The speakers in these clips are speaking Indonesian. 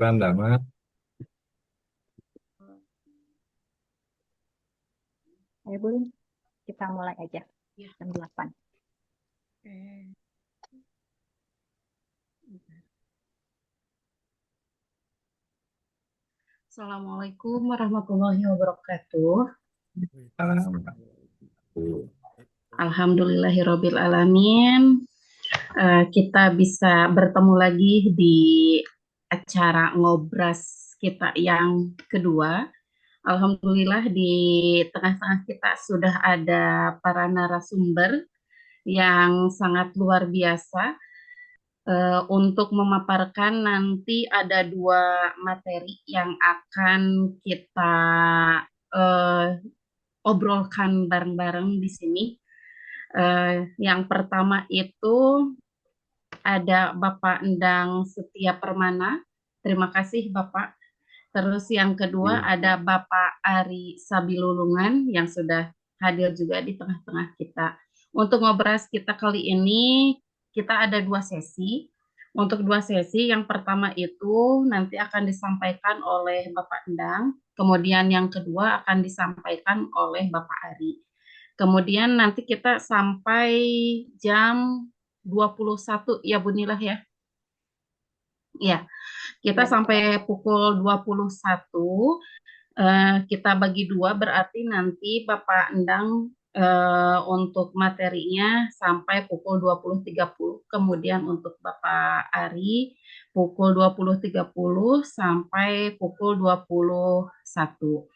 Sejahtera, Dama. Ayo Bun, kita mulai aja Ya, jam 8. oke. Assalamualaikum warahmatullahi wabarakatuh. Salam. Alhamdulillahirabbil alamin. Kita bisa bertemu lagi di acara ngobras kita yang kedua. Alhamdulillah di tengah-tengah kita sudah ada para narasumber yang sangat luar biasa. Untuk memaparkan nanti ada dua materi yang akan kita eh, obrolkan bareng-bareng di sini. Yang pertama itu ada Bapak Endang Setia Permana. Terima kasih Bapak. Terus yang kedua ada Bapak Ari Sabilulungan yang sudah hadir juga di tengah-tengah kita. Untuk ngobras kita kali ini kita ada dua sesi. Untuk dua sesi, yang pertama itu nanti akan disampaikan oleh Bapak Endang, kemudian yang kedua akan disampaikan oleh Bapak Ari. Kemudian nanti kita sampai jam 21 ya Bunilah ya. Ya, kita Ya, sampai pukul 21. Kita bagi dua, berarti nanti Bapak Endang untuk materinya sampai pukul 20.30. Kemudian untuk Bapak Ari pukul 20.30 sampai pukul 21.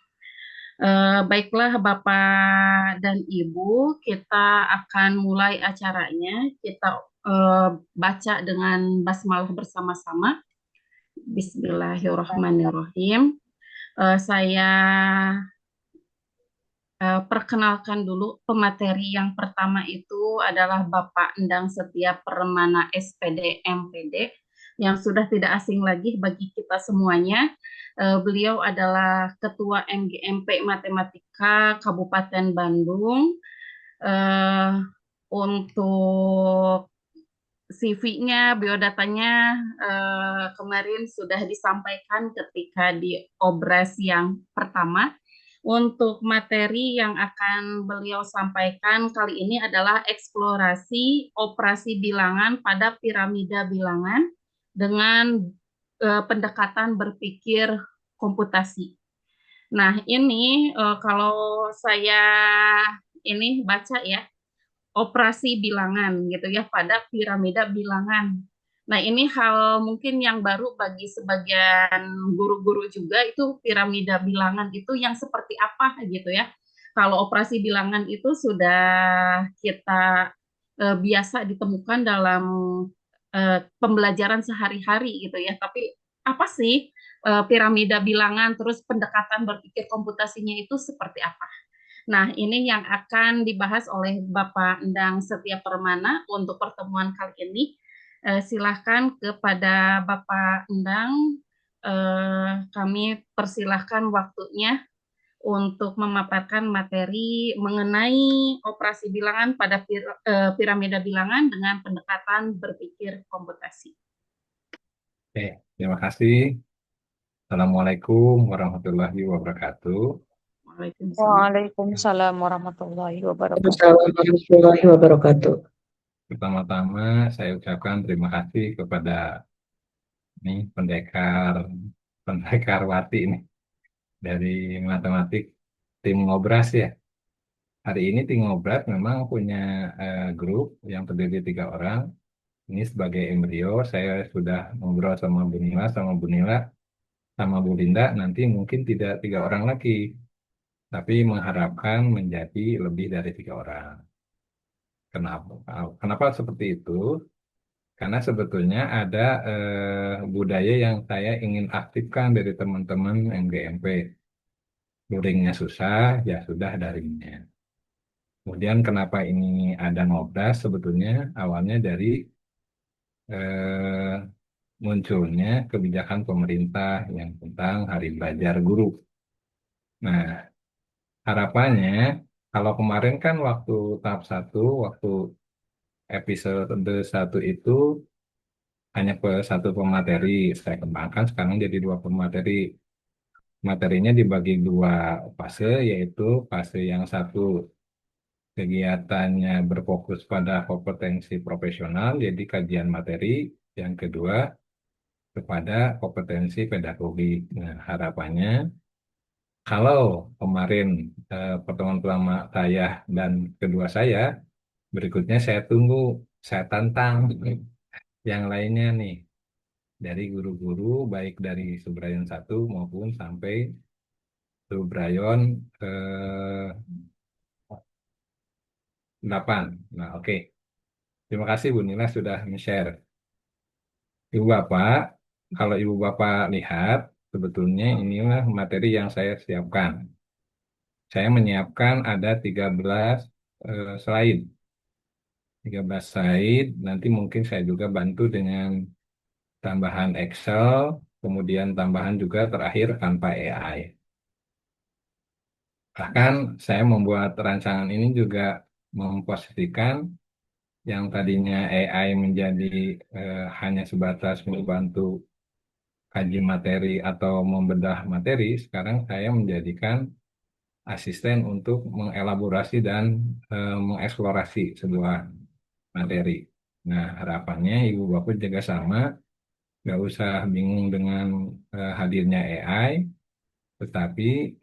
Baiklah Bapak dan Ibu, kita akan mulai acaranya. Kita baca dengan basmalah bersama-sama. Bismillahirrahmanirrahim. Saya perkenalkan dulu pemateri yang pertama itu adalah Bapak Endang Setia Permana SPD MPD yang sudah tidak asing lagi bagi kita semuanya. Beliau adalah Ketua MGMP Matematika Kabupaten Bandung. Eh, untuk CV-nya, biodatanya kemarin sudah disampaikan ketika di obras yang pertama. Untuk materi yang akan beliau sampaikan kali ini adalah eksplorasi operasi bilangan pada piramida bilangan dengan pendekatan berpikir komputasi. Nah, ini kalau saya ini baca ya, operasi bilangan gitu ya pada piramida bilangan. Nah, ini hal mungkin yang baru bagi sebagian guru-guru juga, itu piramida bilangan itu yang seperti apa gitu ya. Kalau operasi bilangan itu sudah kita biasa ditemukan dalam pembelajaran sehari-hari gitu ya. Tapi apa sih piramida bilangan, terus pendekatan berpikir komputasinya itu seperti apa? Nah, ini yang akan dibahas oleh Bapak Endang Setia Permana untuk pertemuan kali ini. Silahkan kepada Bapak Endang, kami persilahkan waktunya untuk memaparkan materi mengenai operasi bilangan pada piramida bilangan dengan pendekatan berpikir komputasi. Oke, terima kasih. Assalamualaikum warahmatullahi wabarakatuh. Waalaikumsalam. Waalaikumsalam warahmatullahi wabarakatuh. Assalamualaikum warahmatullahi wabarakatuh. Pertama-tama saya ucapkan terima kasih kepada nih pendekar Wati ini dari matematik tim Ngobras ya. Hari ini tim Ngobras memang punya grup yang terdiri 3 orang. Ini sebagai embrio, saya sudah ngobrol sama Bu Nila, sama Bu Linda, nanti mungkin tidak 3 orang lagi, tapi mengharapkan menjadi lebih dari 3 orang. Kenapa? Kenapa seperti itu? Karena sebetulnya ada budaya yang saya ingin aktifkan dari teman-teman MGMP. Luringnya susah, ya sudah daringnya. Kemudian kenapa ini ada ngobras? Sebetulnya awalnya dari eh, munculnya kebijakan pemerintah yang tentang Hari Belajar Guru. Nah, harapannya kalau kemarin kan waktu tahap 1, waktu episode 1 itu hanya satu pemateri. Saya kembangkan sekarang jadi dua pemateri. Materinya dibagi dua fase, yaitu fase yang satu kegiatannya berfokus pada kompetensi profesional, jadi kajian materi. Yang kedua, kepada kompetensi pedagogik. Nah, harapannya kalau kemarin pertemuan pertama saya dan kedua saya, berikutnya saya tunggu, saya tantang yang lainnya nih dari guru-guru baik dari Subrayon 1 maupun sampai Subrayon 8. Nah, oke. Terima kasih Bu Nila sudah share. Ibu Bapak, kalau Ibu Bapak lihat, sebetulnya inilah materi yang saya siapkan. Saya menyiapkan ada 13 slide. 13 slide, nanti mungkin saya juga bantu dengan tambahan Excel, kemudian tambahan juga terakhir tanpa AI. Bahkan saya membuat rancangan ini juga memposisikan yang tadinya AI menjadi hanya sebatas membantu kaji materi atau membedah materi, sekarang saya menjadikan asisten untuk mengelaborasi dan mengeksplorasi sebuah materi. Nah, harapannya Ibu Bapak juga sama, nggak usah bingung dengan hadirnya AI, tetapi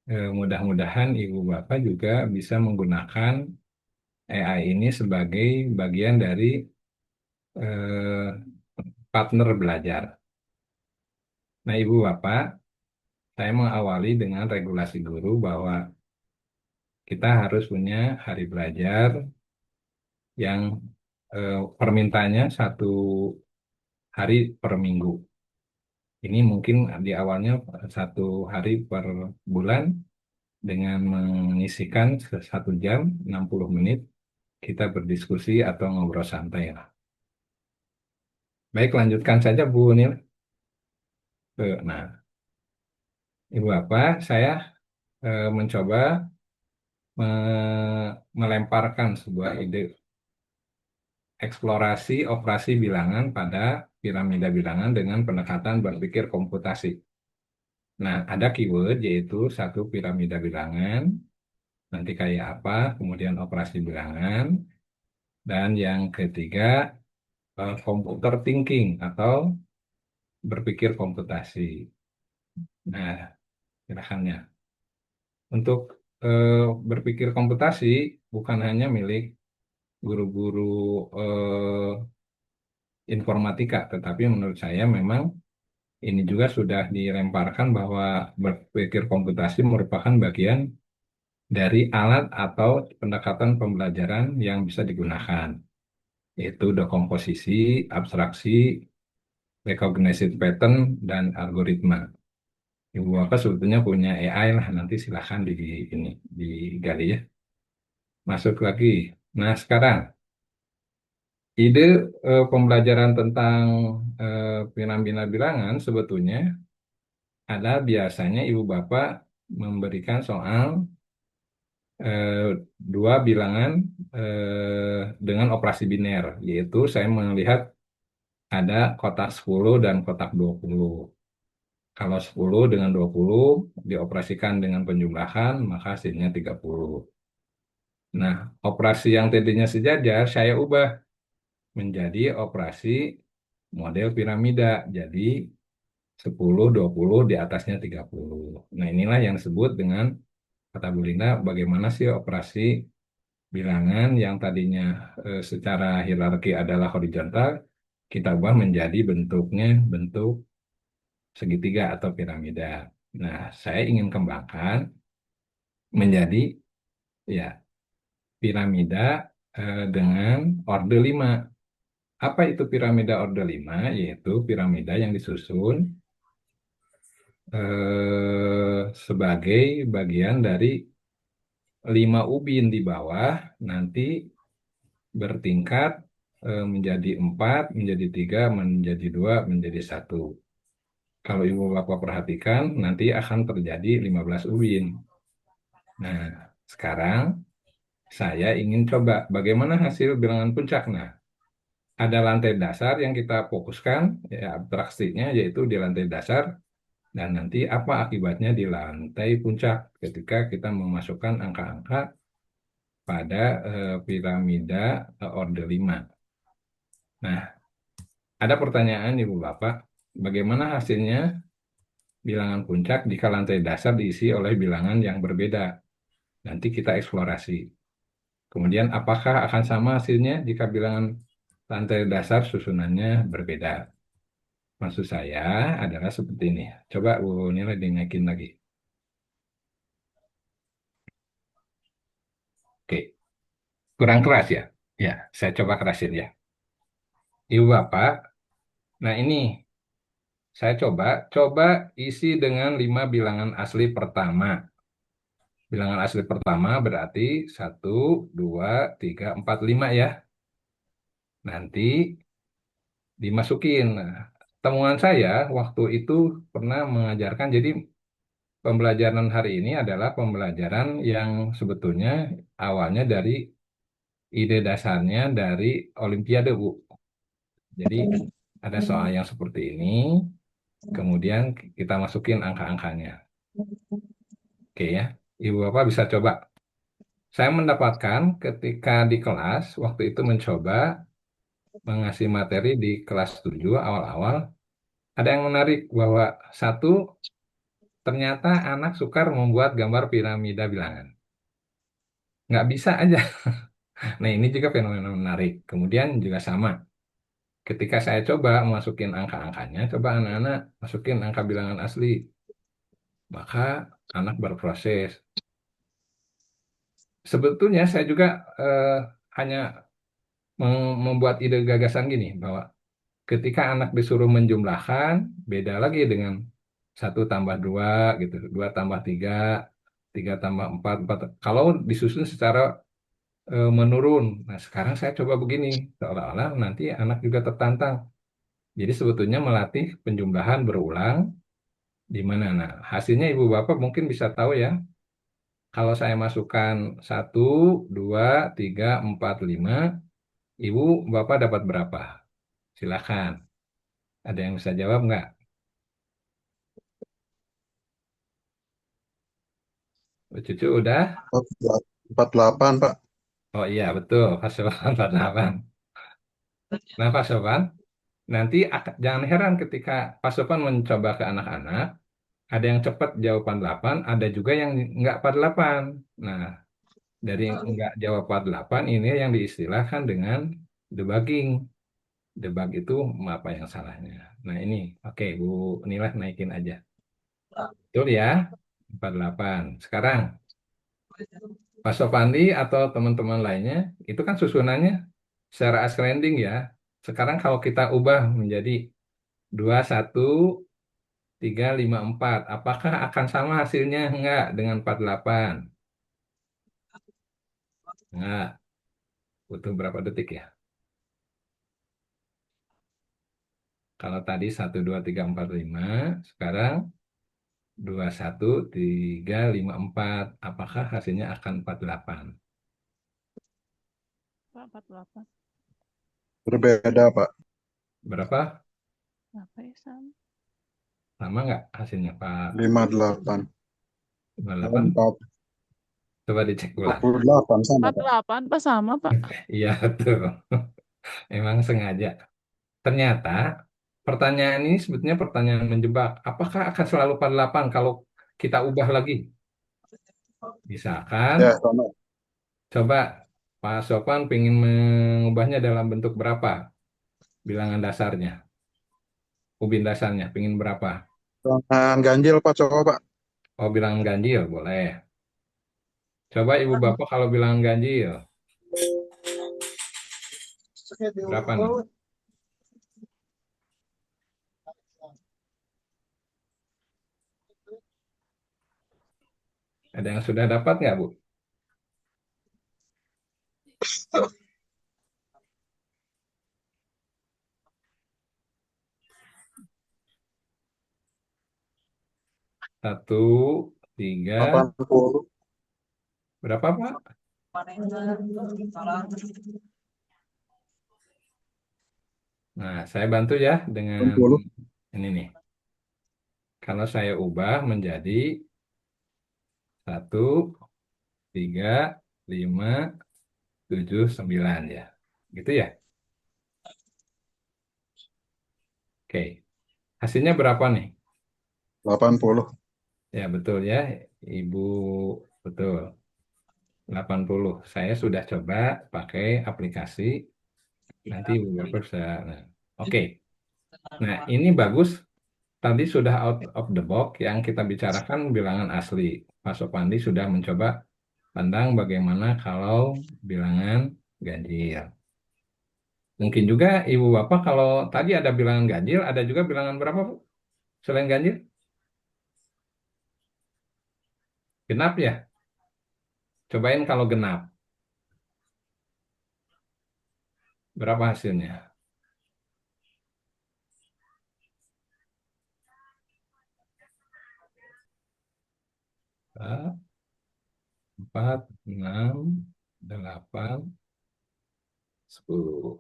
mudah-mudahan Ibu Bapak juga bisa menggunakan AI ini sebagai bagian dari eh, partner belajar. Nah, Ibu Bapak, saya mengawali dengan regulasi guru bahwa kita harus punya hari belajar yang permintaannya 1 hari per minggu. Ini mungkin di awalnya 1 hari per bulan dengan mengisikan 1 jam 60 menit kita berdiskusi atau ngobrol santai lah. Baik, lanjutkan saja Bu Nil. Nah, Ibu Bapak, saya mencoba melemparkan sebuah ide eksplorasi operasi bilangan pada piramida bilangan dengan pendekatan berpikir komputasi. Nah, ada keyword yaitu satu piramida bilangan, nanti kayak apa, kemudian operasi bilangan, dan yang ketiga computer thinking atau berpikir komputasi. Nah, gerakannya. Untuk berpikir komputasi bukan hanya milik guru-guru informatika, tetapi menurut saya memang ini juga sudah dilemparkan bahwa berpikir komputasi merupakan bagian dari alat atau pendekatan pembelajaran yang bisa digunakan, yaitu dekomposisi, abstraksi, recognition pattern, dan algoritma. Ibu Bapak sebetulnya punya AI lah, nanti silahkan ini digali ya. Masuk lagi. Nah, sekarang ide pembelajaran tentang piramida bilangan sebetulnya ada biasanya Ibu Bapak memberikan soal eh, dua bilangan dengan operasi biner, yaitu saya melihat ada kotak 10 dan kotak 20. Kalau 10 dengan 20 dioperasikan dengan penjumlahan, maka hasilnya 30. Nah, operasi yang tadinya sejajar saya ubah menjadi operasi model piramida. Jadi 10, 20 di atasnya 30. Nah, inilah yang disebut dengan kata Bu Linda, bagaimana sih operasi bilangan yang tadinya secara hierarki adalah horizontal, kita ubah menjadi bentuknya bentuk segitiga atau piramida. Nah, saya ingin kembangkan menjadi ya piramida dengan orde 5. Apa itu piramida orde 5? Yaitu piramida yang disusun sebagai bagian dari 5 ubin di bawah, nanti bertingkat menjadi 4, menjadi 3, menjadi 2, menjadi 1. Kalau Ibu Bapak perhatikan, nanti akan terjadi 15 ubin. Nah, sekarang saya ingin coba bagaimana hasil bilangan puncak. Nah, ada lantai dasar yang kita fokuskan, ya abstraksinya yaitu di lantai dasar, dan nanti apa akibatnya di lantai puncak ketika kita memasukkan angka-angka pada piramida order 5. Nah, ada pertanyaan Ibu Bapak, bagaimana hasilnya bilangan puncak jika lantai dasar diisi oleh bilangan yang berbeda? Nanti kita eksplorasi. Kemudian, apakah akan sama hasilnya jika bilangan lantai dasar susunannya berbeda? Maksud saya adalah seperti ini. Coba Bu Nila dinaikin lagi. Oke, kurang keras ya? Ya, saya coba kerasin ya. Ibu Bapak, nah ini saya coba isi dengan 5 bilangan asli pertama. Bilangan asli pertama berarti 1, 2, 3, 4, 5 ya. Nanti dimasukin. Nah, temuan saya waktu itu pernah mengajarkan, jadi pembelajaran hari ini adalah pembelajaran yang sebetulnya awalnya dari ide dasarnya dari Olimpiade, Bu. Jadi ada soal yang seperti ini, kemudian kita masukin angka-angkanya. Oke ya, Ibu Bapak bisa coba. Saya mendapatkan ketika di kelas, waktu itu mencoba mengasih materi di kelas 7 awal-awal, ada yang menarik bahwa satu, ternyata anak sukar membuat gambar piramida bilangan. Nggak bisa aja. Nah, ini juga fenomena menarik. Kemudian juga sama. Ketika saya coba masukin angka-angkanya, coba anak-anak masukin angka bilangan asli. Maka anak berproses. Sebetulnya saya juga hanya membuat ide gagasan gini, bahwa ketika anak disuruh menjumlahkan, beda lagi dengan 1 tambah 2 gitu, 2 tambah 3, 3 tambah 4, 4. Kalau disusun secara menurun. Nah, sekarang saya coba begini, seolah-olah nanti anak juga tertantang. Jadi sebetulnya melatih penjumlahan berulang di mana. Nah, hasilnya Ibu Bapak mungkin bisa tahu ya. Kalau saya masukkan 1, 2, 3, 4, 5, Ibu Bapak dapat berapa? Silakan. Ada yang bisa jawab nggak? Cucu udah? 48, Pak. Oh iya, betul. Pak Soban 48. Nah, Pak Soban, nanti jangan heran ketika Pak Soban mencoba ke anak-anak, ada yang cepat jawaban 8, ada juga yang nggak 48. Nah, dari nggak jawab 48 ini yang diistilahkan dengan debugging. Debug itu apa yang salahnya. Nah, ini oke Bu Nila naikin aja. Betul ya? 48. Sekarang Pak Sopandi atau teman-teman lainnya, itu kan susunannya secara ascending ya. Sekarang kalau kita ubah menjadi 21, 3, 5, 4, apakah akan sama hasilnya? Enggak, dengan 48. Enggak, butuh berapa detik ya? Kalau tadi 1, 2, 3, 4, 5, sekarang 2, 1, 3, 5, 4. Apakah hasilnya akan 48? Pak, 48. Berbeda, Pak. Berapa? Apa ya sama? Sama nggak hasilnya Pak? 58. 58? 4, Coba dicek ulang. 48 sama, Pak. 48 Pak sama Pak. Iya, betul. Emang sengaja. Ternyata pertanyaan ini sebetulnya pertanyaan menjebak. Apakah akan selalu 48 kalau kita ubah lagi? Bisa kan? Ya, sama. Coba Pak Sofan pengen mengubahnya dalam bentuk berapa? Bilangan dasarnya. Ubin dasarnya, pengen berapa? Jangan ganjil, Pak. Coba, Pak. Oh, bilangan ganjil, boleh. Coba Ibu Bapak kalau bilangan ganjil, berapa nih? Ada yang sudah dapat nggak, Bu? Satu, tiga, 80. berapa Pak? Nah, saya bantu ya dengan 60. ini nih. Kalau saya ubah menjadi 1, 3, 5, 7, 9 ya. Gitu ya. Oke. Hasilnya berapa nih? 80. Ya, betul ya. Ibu, betul. 80. Saya sudah coba pakai aplikasi. Nanti Ibu Bapak bisa. Nah, oke. Nah, ini bagus. Tadi sudah out of the box yang kita bicarakan bilangan asli. Pak Sopandi sudah mencoba pandang bagaimana kalau bilangan ganjil. Mungkin juga Ibu Bapak kalau tadi ada bilangan ganjil, ada juga bilangan berapa, Bu? Selain ganjil? Genap ya? Cobain kalau genap. Berapa hasilnya? Ah, 4, 6, 8, 10.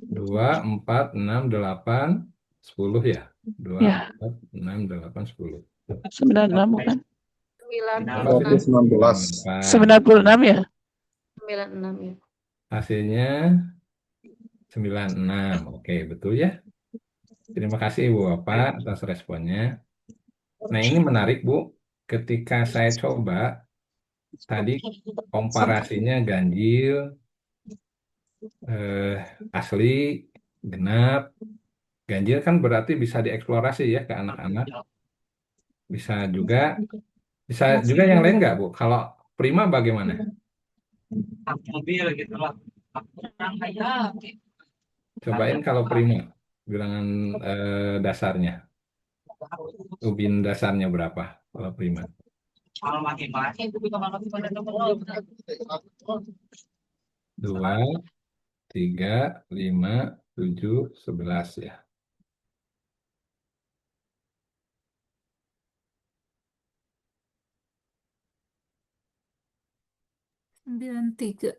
2, 4, 6, 8, 10 ya? 2, Ya, 4, 6, 8, 10. 96 bukan? 96. 119. 96 ya? 96 ya. Hasilnya 96. Oke, betul ya. Terima kasih Ibu Bapak atas responnya. Nah, ini menarik Bu. Ketika saya coba tadi komparasinya ganjil, eh, asli, genap. Ganjil kan berarti bisa dieksplorasi ya ke anak-anak. Bisa juga, bisa juga yang lain nggak Bu? Kalau prima bagaimana? Cobain kalau prima, bilangan dasarnya. Ubin dasarnya berapa kalau prima? 2, 3, 5, 7, 11 ya. 93.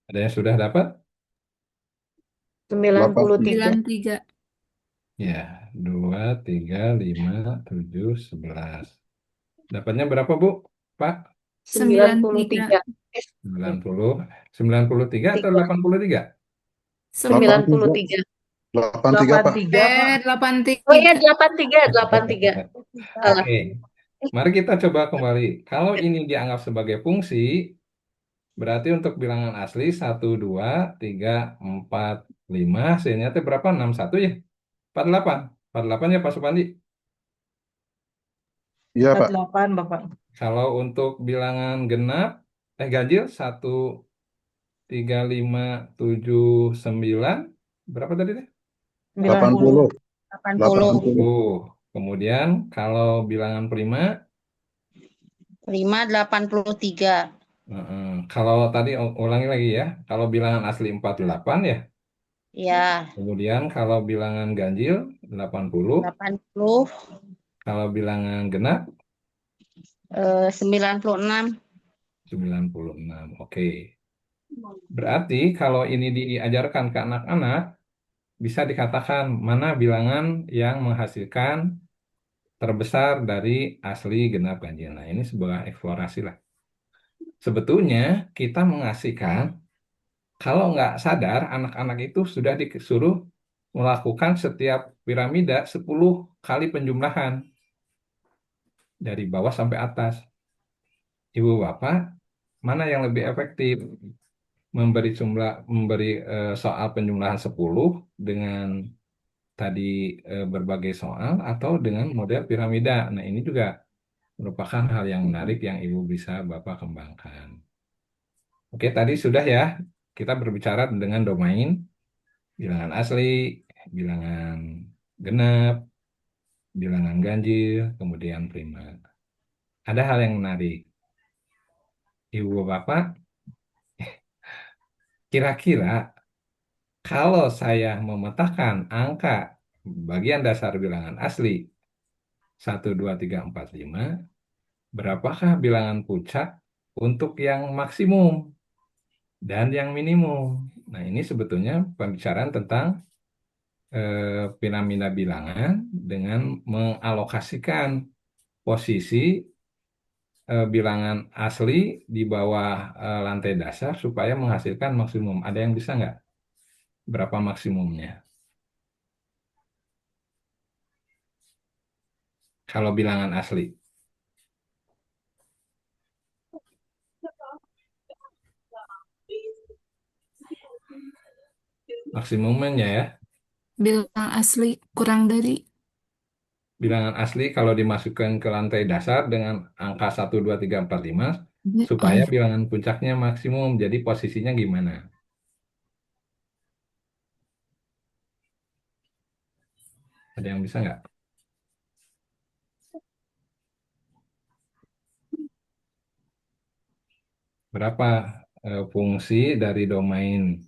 Ada yang sudah dapat? 93. 93. Ya, 2, 3, 5, 7, 11. Dapatnya berapa Bu? Pak? 93. 90, 93 atau 83? 93. 83, Pak. 83. Oh iya, 83. 83. Salah. Oke, mari kita coba kembali. Kalau ini dianggap sebagai fungsi, berarti untuk bilangan asli 1, 2, 3, 4, 5, hasilnya itu berapa? 61 ya? 48. 48 ya Pak Supandi? Iya, Pak. 48, Bapak. Kalau untuk bilangan genap, ganjil 1, 3, 5, 7, 9, berapa tadi deh? 80. 80. 80. Kemudian kalau bilangan prima, Prima 83. kalau tadi ulangi lagi ya, kalau bilangan asli 48 ya, Ya, kemudian kalau bilangan ganjil 80, 80, kalau bilangan genap 96. 96. Oke. Berarti kalau ini diajarkan ke anak-anak, bisa dikatakan mana bilangan yang menghasilkan terbesar dari asli genap ganjil. Nah, ini sebuah eksplorasi lah. Sebetulnya kita mengasihkan, kalau nggak sadar, anak-anak itu sudah disuruh melakukan setiap piramida 10 kali penjumlahan dari bawah sampai atas. Ibu Bapak, mana yang lebih efektif? Memberi soal penjumlahan 10 dengan tadi berbagai soal atau dengan model piramida. Nah, ini juga merupakan hal yang menarik yang Ibu bisa Bapak kembangkan. Oke, tadi sudah ya kita berbicara dengan domain bilangan asli, bilangan genap, bilangan ganjil, kemudian prima. Ada hal yang menarik. Ibu Bapak, kira-kira kalau saya memetakan angka bagian dasar bilangan asli 1, 2, 3, 4, 5, berapakah bilangan puncak untuk yang maksimum dan yang minimum. Nah, ini sebetulnya pembicaraan tentang piramida bilangan dengan mengalokasikan posisi bilangan asli di bawah lantai dasar supaya menghasilkan maksimum. Ada yang bisa nggak? Berapa maksimumnya? Kalau bilangan asli. Maksimumnya ya. Bilangan asli kurang dari Bilangan asli kalau dimasukkan ke lantai dasar dengan angka 1, 2, 3, 4, 5 oh supaya iya. bilangan puncaknya maksimum. Jadi posisinya gimana? Ada yang bisa nggak? Berapa fungsi dari domain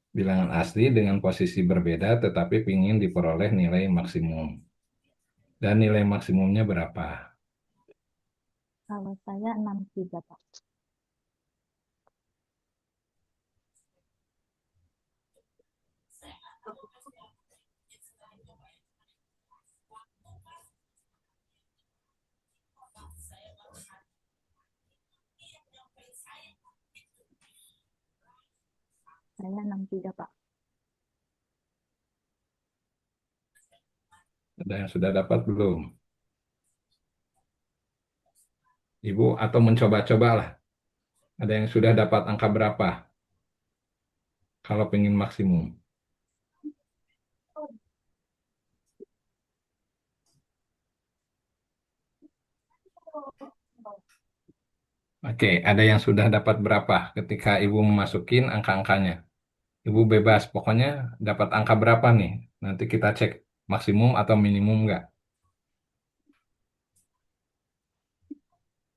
bilangan asli dengan posisi berbeda tetapi ingin diperoleh nilai maksimum? Dan nilai maksimumnya berapa? Kalau saya 63, Pak. Saya 63, Pak. Ada yang sudah dapat belum? Ibu atau mencoba-coba lah. Ada yang sudah dapat angka berapa kalau pengen maksimum? Oke, ada yang sudah dapat berapa ketika ibu memasukin angka-angkanya? Ibu bebas, pokoknya dapat angka berapa nih? Nanti kita cek maksimum atau minimum nggak?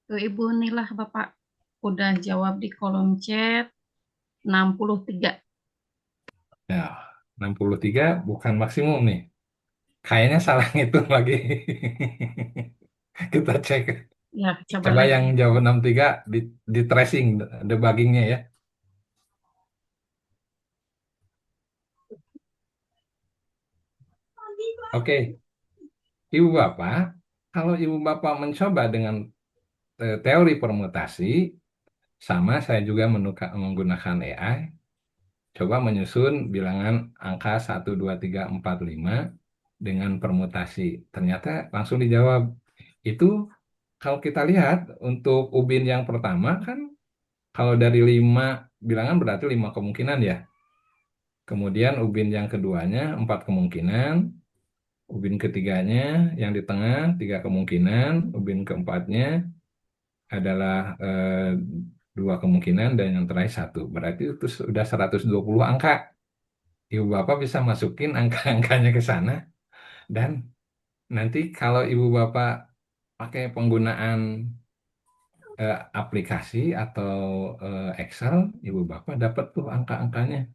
Tuh Ibu inilah Bapak udah jawab di kolom chat 63. Ya, 63 bukan maksimum nih. Kayaknya salah ngitung lagi. Kita cek. Ya, coba Coba lagi. yang jawab 63 di tracing, debuggingnya ya. Oke, Ibu Bapak, kalau Ibu Bapak mencoba dengan teori permutasi, sama saya juga menggunakan AI, coba menyusun bilangan angka 1, 2, 3, 4, 5 dengan permutasi. Ternyata langsung dijawab. Itu kalau kita lihat untuk ubin yang pertama kan, kalau dari 5 bilangan berarti 5 kemungkinan ya. Kemudian ubin yang keduanya 4 kemungkinan, ubin ketiganya yang di tengah 3 kemungkinan, ubin keempatnya adalah 2 kemungkinan dan yang terakhir 1. Berarti itu sudah 120 angka. Ibu Bapak bisa masukin angka-angkanya ke sana dan nanti kalau Ibu Bapak pakai penggunaan aplikasi atau Excel, Ibu Bapak dapat tuh angka-angkanya.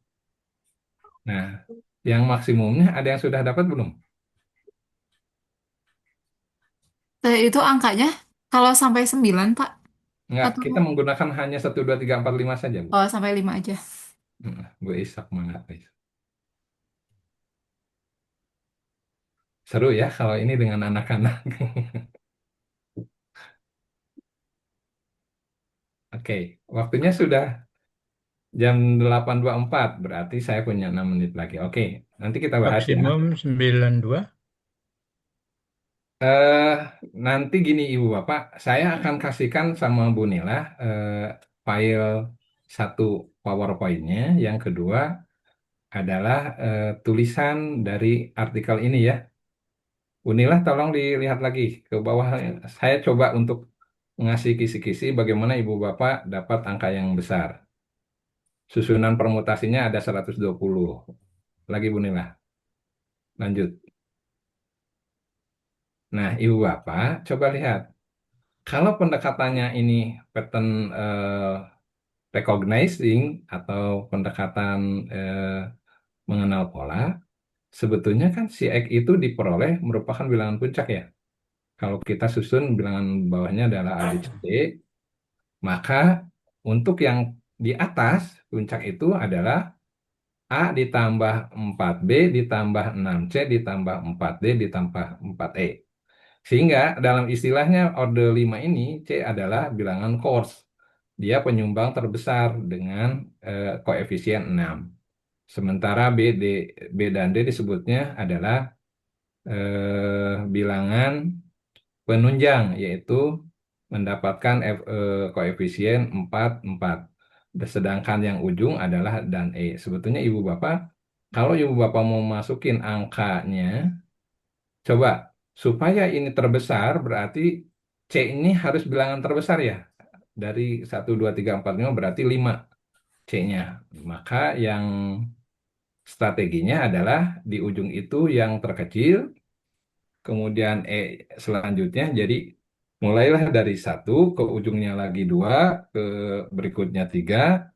Nah, yang maksimumnya ada yang sudah dapat belum? Saya itu angkanya kalau sampai 9, Pak. Enggak, Atau kita menggunakan hanya 1, 2, 3, 4, 5 saja, Bu. oh sampai 5 aja. Bu Ishak mangga. Seru ya kalau ini dengan anak-anak. Oke, waktunya sudah jam 8.24, berarti saya punya 6 menit lagi. Oke, nanti kita bahas ya. Maksimum 92. Eh, Nanti gini Ibu Bapak, saya akan kasihkan sama Bu Nila file satu PowerPoint-nya, yang kedua adalah tulisan dari artikel ini ya. Bu Nila tolong dilihat lagi ke bawah. Saya coba untuk ngasih kisi-kisi bagaimana Ibu Bapak dapat angka yang besar. Susunan permutasinya ada 120. Lagi Bu Nila. Lanjut. Nah, Ibu Bapak coba lihat. Kalau pendekatannya ini pattern recognizing atau pendekatan mengenal pola, sebetulnya kan si X itu diperoleh merupakan bilangan puncak ya. Kalau kita susun bilangan bawahnya adalah A, B, C, D, maka untuk yang di atas puncak itu adalah A ditambah 4B ditambah 6C ditambah 4D ditambah 4E. Sehingga dalam istilahnya orde 5 ini C adalah bilangan coarse. Dia penyumbang terbesar dengan koefisien 6. Sementara B dan D disebutnya adalah bilangan penunjang, yaitu mendapatkan koefisien 4, 4. Sedangkan yang ujung adalah dan E. Sebetulnya Ibu Bapak, kalau Ibu Bapak mau masukin angkanya, coba supaya ini terbesar berarti C ini harus bilangan terbesar ya. Dari 1, 2, 3, 4, 5 berarti 5 C-nya. Maka yang strateginya adalah di ujung itu yang terkecil, kemudian selanjutnya jadi mulailah dari 1 ke ujungnya lagi 2, ke berikutnya 3,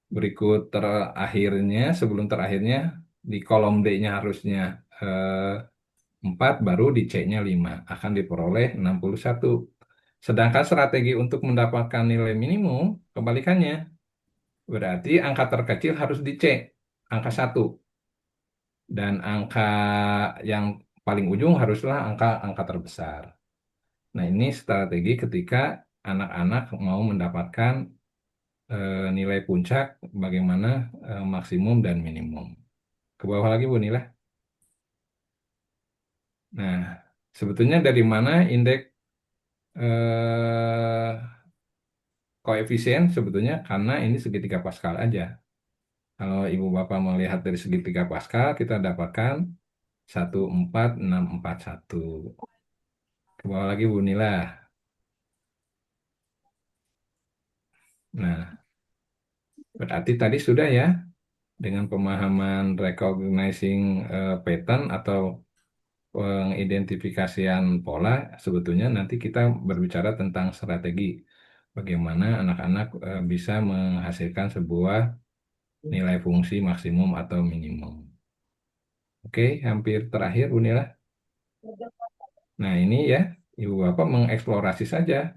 berikut terakhirnya sebelum terakhirnya di kolom D-nya harusnya 4, baru di C-nya 5 akan diperoleh 61. Sedangkan strategi untuk mendapatkan nilai minimum kebalikannya, berarti angka terkecil harus di C, angka 1. Dan angka yang paling ujung haruslah angka terbesar. Nah, ini strategi ketika anak-anak mau mendapatkan nilai puncak, bagaimana maksimum dan minimum. Ke bawah lagi, Bu Nila. Nah, sebetulnya dari mana indeks koefisien sebetulnya karena ini segitiga Pascal aja. Kalau Ibu Bapak melihat dari segitiga Pascal, kita dapatkan 14641. Ke bawah lagi Bu Nila. Nah, berarti tadi sudah ya, dengan pemahaman recognizing pattern atau pengidentifikasian pola, sebetulnya nanti kita berbicara tentang strategi. Bagaimana anak-anak bisa menghasilkan sebuah nilai fungsi maksimum atau minimum. Oke, hampir terakhir Bu Nila. Nah, ini ya, Ibu Bapak mengeksplorasi saja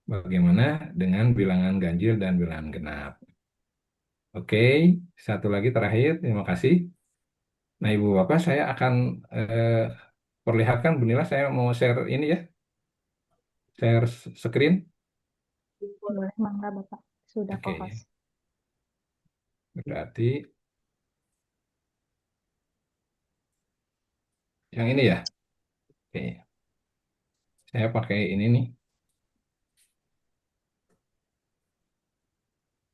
bagaimana dengan bilangan ganjil dan bilangan genap. Oke, satu lagi terakhir, terima kasih. Nah, Ibu Bapak, saya akan perlihatkan, Bu Nila, saya mau share ini ya, share screen. Boleh, Mangga Bapak. Sudah Oke, fokus. berarti yang ini ya. Oke, saya pakai ini nih.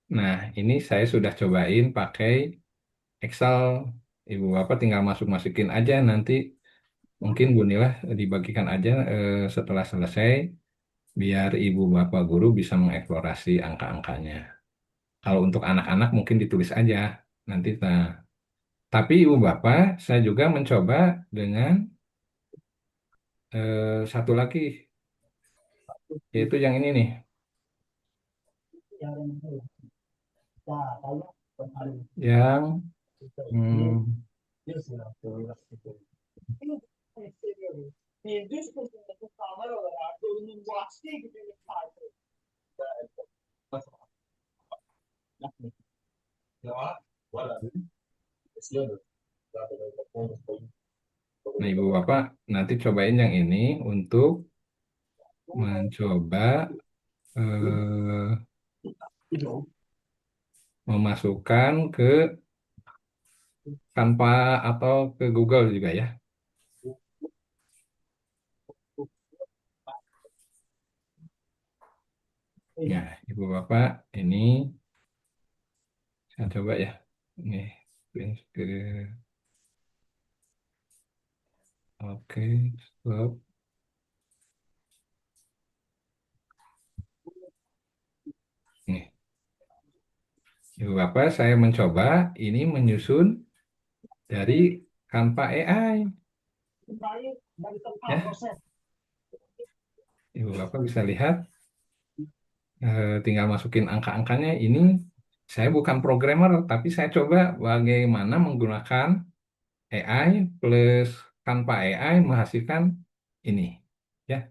Nah, ini saya sudah cobain pakai Excel. Ibu Bapak tinggal masukin aja, nanti mungkin Bu Nila dibagikan aja setelah selesai, biar Ibu Bapak guru bisa mengeksplorasi angka-angkanya. Kalau untuk anak-anak mungkin ditulis aja nanti. Nah, tapi Ibu Bapak, saya juga mencoba dengan satu lagi, yaitu yang ini nih. Yang nah, Ibu Bapak nanti cobain yang ini untuk mencoba memasukkan ke Canva atau ke Google juga ya. Ya, Ibu Bapak, ini saya coba ya. Ini print screen. Oke, stop. Nih, Ibu Bapak, saya mencoba ini menyusun dari Canva AI. Ya, Ibu Bapak bisa lihat, tinggal masukin angka-angkanya. Ini saya bukan programmer, tapi saya coba bagaimana menggunakan AI plus Canva AI menghasilkan ini. Ya,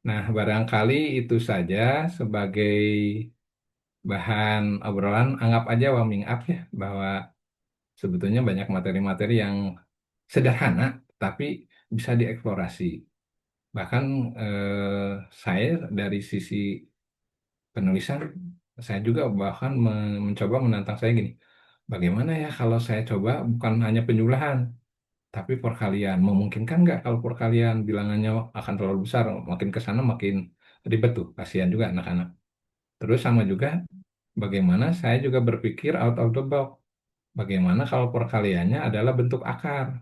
Nah, barangkali itu saja sebagai bahan obrolan. Anggap aja warming up ya, bahwa sebetulnya banyak materi-materi yang sederhana, tapi bisa dieksplorasi. Bahkan saya dari sisi penulisan, saya juga bahkan mencoba menantang saya gini, bagaimana ya kalau saya coba bukan hanya penjumlahan, tapi perkalian. Memungkinkan nggak kalau perkalian bilangannya akan terlalu besar, makin ke sana makin ribet tuh, kasihan juga anak-anak. Terus sama juga, bagaimana saya juga berpikir out of the box. Bagaimana kalau perkaliannya adalah bentuk akar,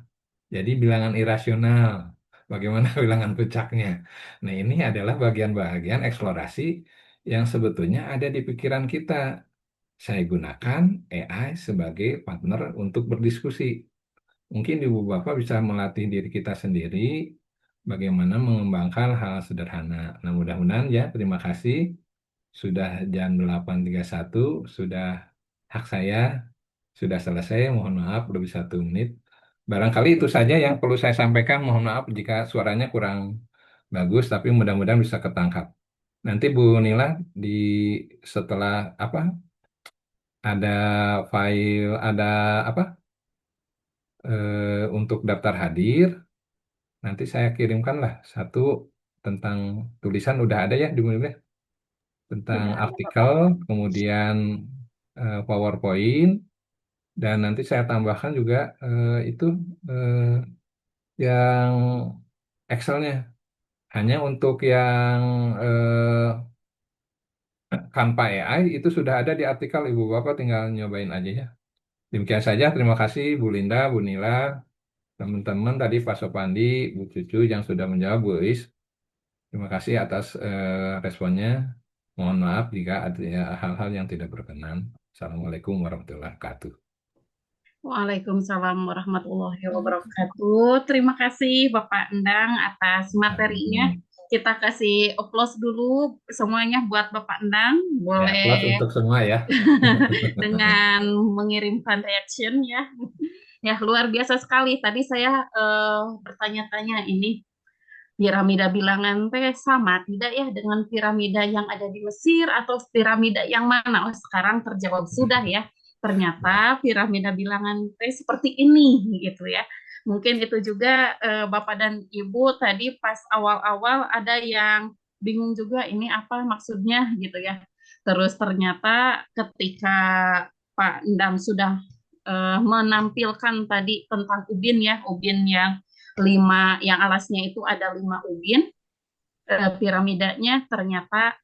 jadi bilangan irasional. Bagaimana bilangan puncaknya? Nah, ini adalah bagian-bagian eksplorasi yang sebetulnya ada di pikiran kita. Saya gunakan AI sebagai partner untuk berdiskusi. Mungkin Ibu Bapak bisa melatih diri kita sendiri bagaimana mengembangkan hal sederhana. Nah, mudah-mudahan ya, terima kasih. Sudah jam 8.31, sudah hak saya, sudah selesai. Mohon maaf, lebih 1 menit. Barangkali itu saja yang perlu saya sampaikan. Mohon maaf jika suaranya kurang bagus, tapi mudah-mudahan bisa ketangkap. Nanti Bu Nila di setelah apa ada file ada apa untuk daftar hadir, nanti saya kirimkanlah satu tentang tulisan udah ada ya di Bu Nila, tentang Sudah ada, artikel, Bapak. kemudian PowerPoint, dan nanti saya tambahkan juga itu eh, yang Excelnya. Hanya untuk yang Canva AI itu sudah ada di artikel, Ibu Bapak tinggal nyobain aja ya. Demikian saja, terima kasih Bu Linda, Bu Nila, teman-teman tadi Pak Sopandi, Bu Cucu yang sudah menjawab, Bu Is. Terima kasih atas responnya. Mohon maaf jika ada hal-hal yang tidak berkenan. Assalamualaikum warahmatullahi wabarakatuh. Waalaikumsalam warahmatullahi wabarakatuh. Terima kasih Bapak Endang atas materinya. Kita kasih applause dulu semuanya buat Bapak Endang. Ya, plus Boleh untuk semua ya. dengan mengirimkan reaction ya. Ya, luar biasa sekali. Tadi saya bertanya-tanya ini piramida bilangan teh sama tidak ya dengan piramida yang ada di Mesir atau piramida yang mana? Oh, sekarang terjawab sudah ya. Ternyata piramida bilangan teh seperti ini gitu ya. Mungkin itu juga Bapak dan Ibu tadi pas awal-awal ada yang bingung juga ini apa maksudnya gitu ya. Terus ternyata ketika Pak Endang sudah menampilkan tadi tentang ubin ya, ubin yang 5, yang alasnya itu ada 5 ubin, piramidanya ternyata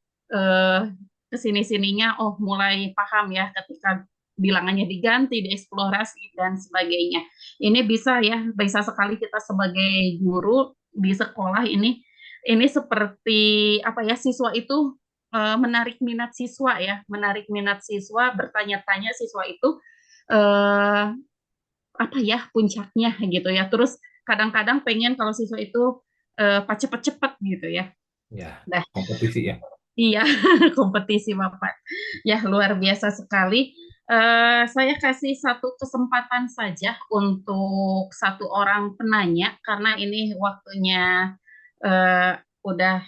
kesini-sininya oh mulai paham ya ketika bilangannya diganti, dieksplorasi dan sebagainya. Ini bisa ya, bisa sekali kita sebagai guru di sekolah ini seperti apa ya, siswa itu menarik minat siswa ya, menarik minat siswa, bertanya-tanya siswa itu eh, apa ya puncaknya gitu ya. Terus kadang-kadang pengen kalau siswa itu cepet-cepet gitu ya. Ya, Nah, kompetisi ya. iya, kompetisi Bapak. Ya, luar biasa sekali. Saya kasih satu kesempatan saja untuk satu orang penanya, karena ini waktunya udah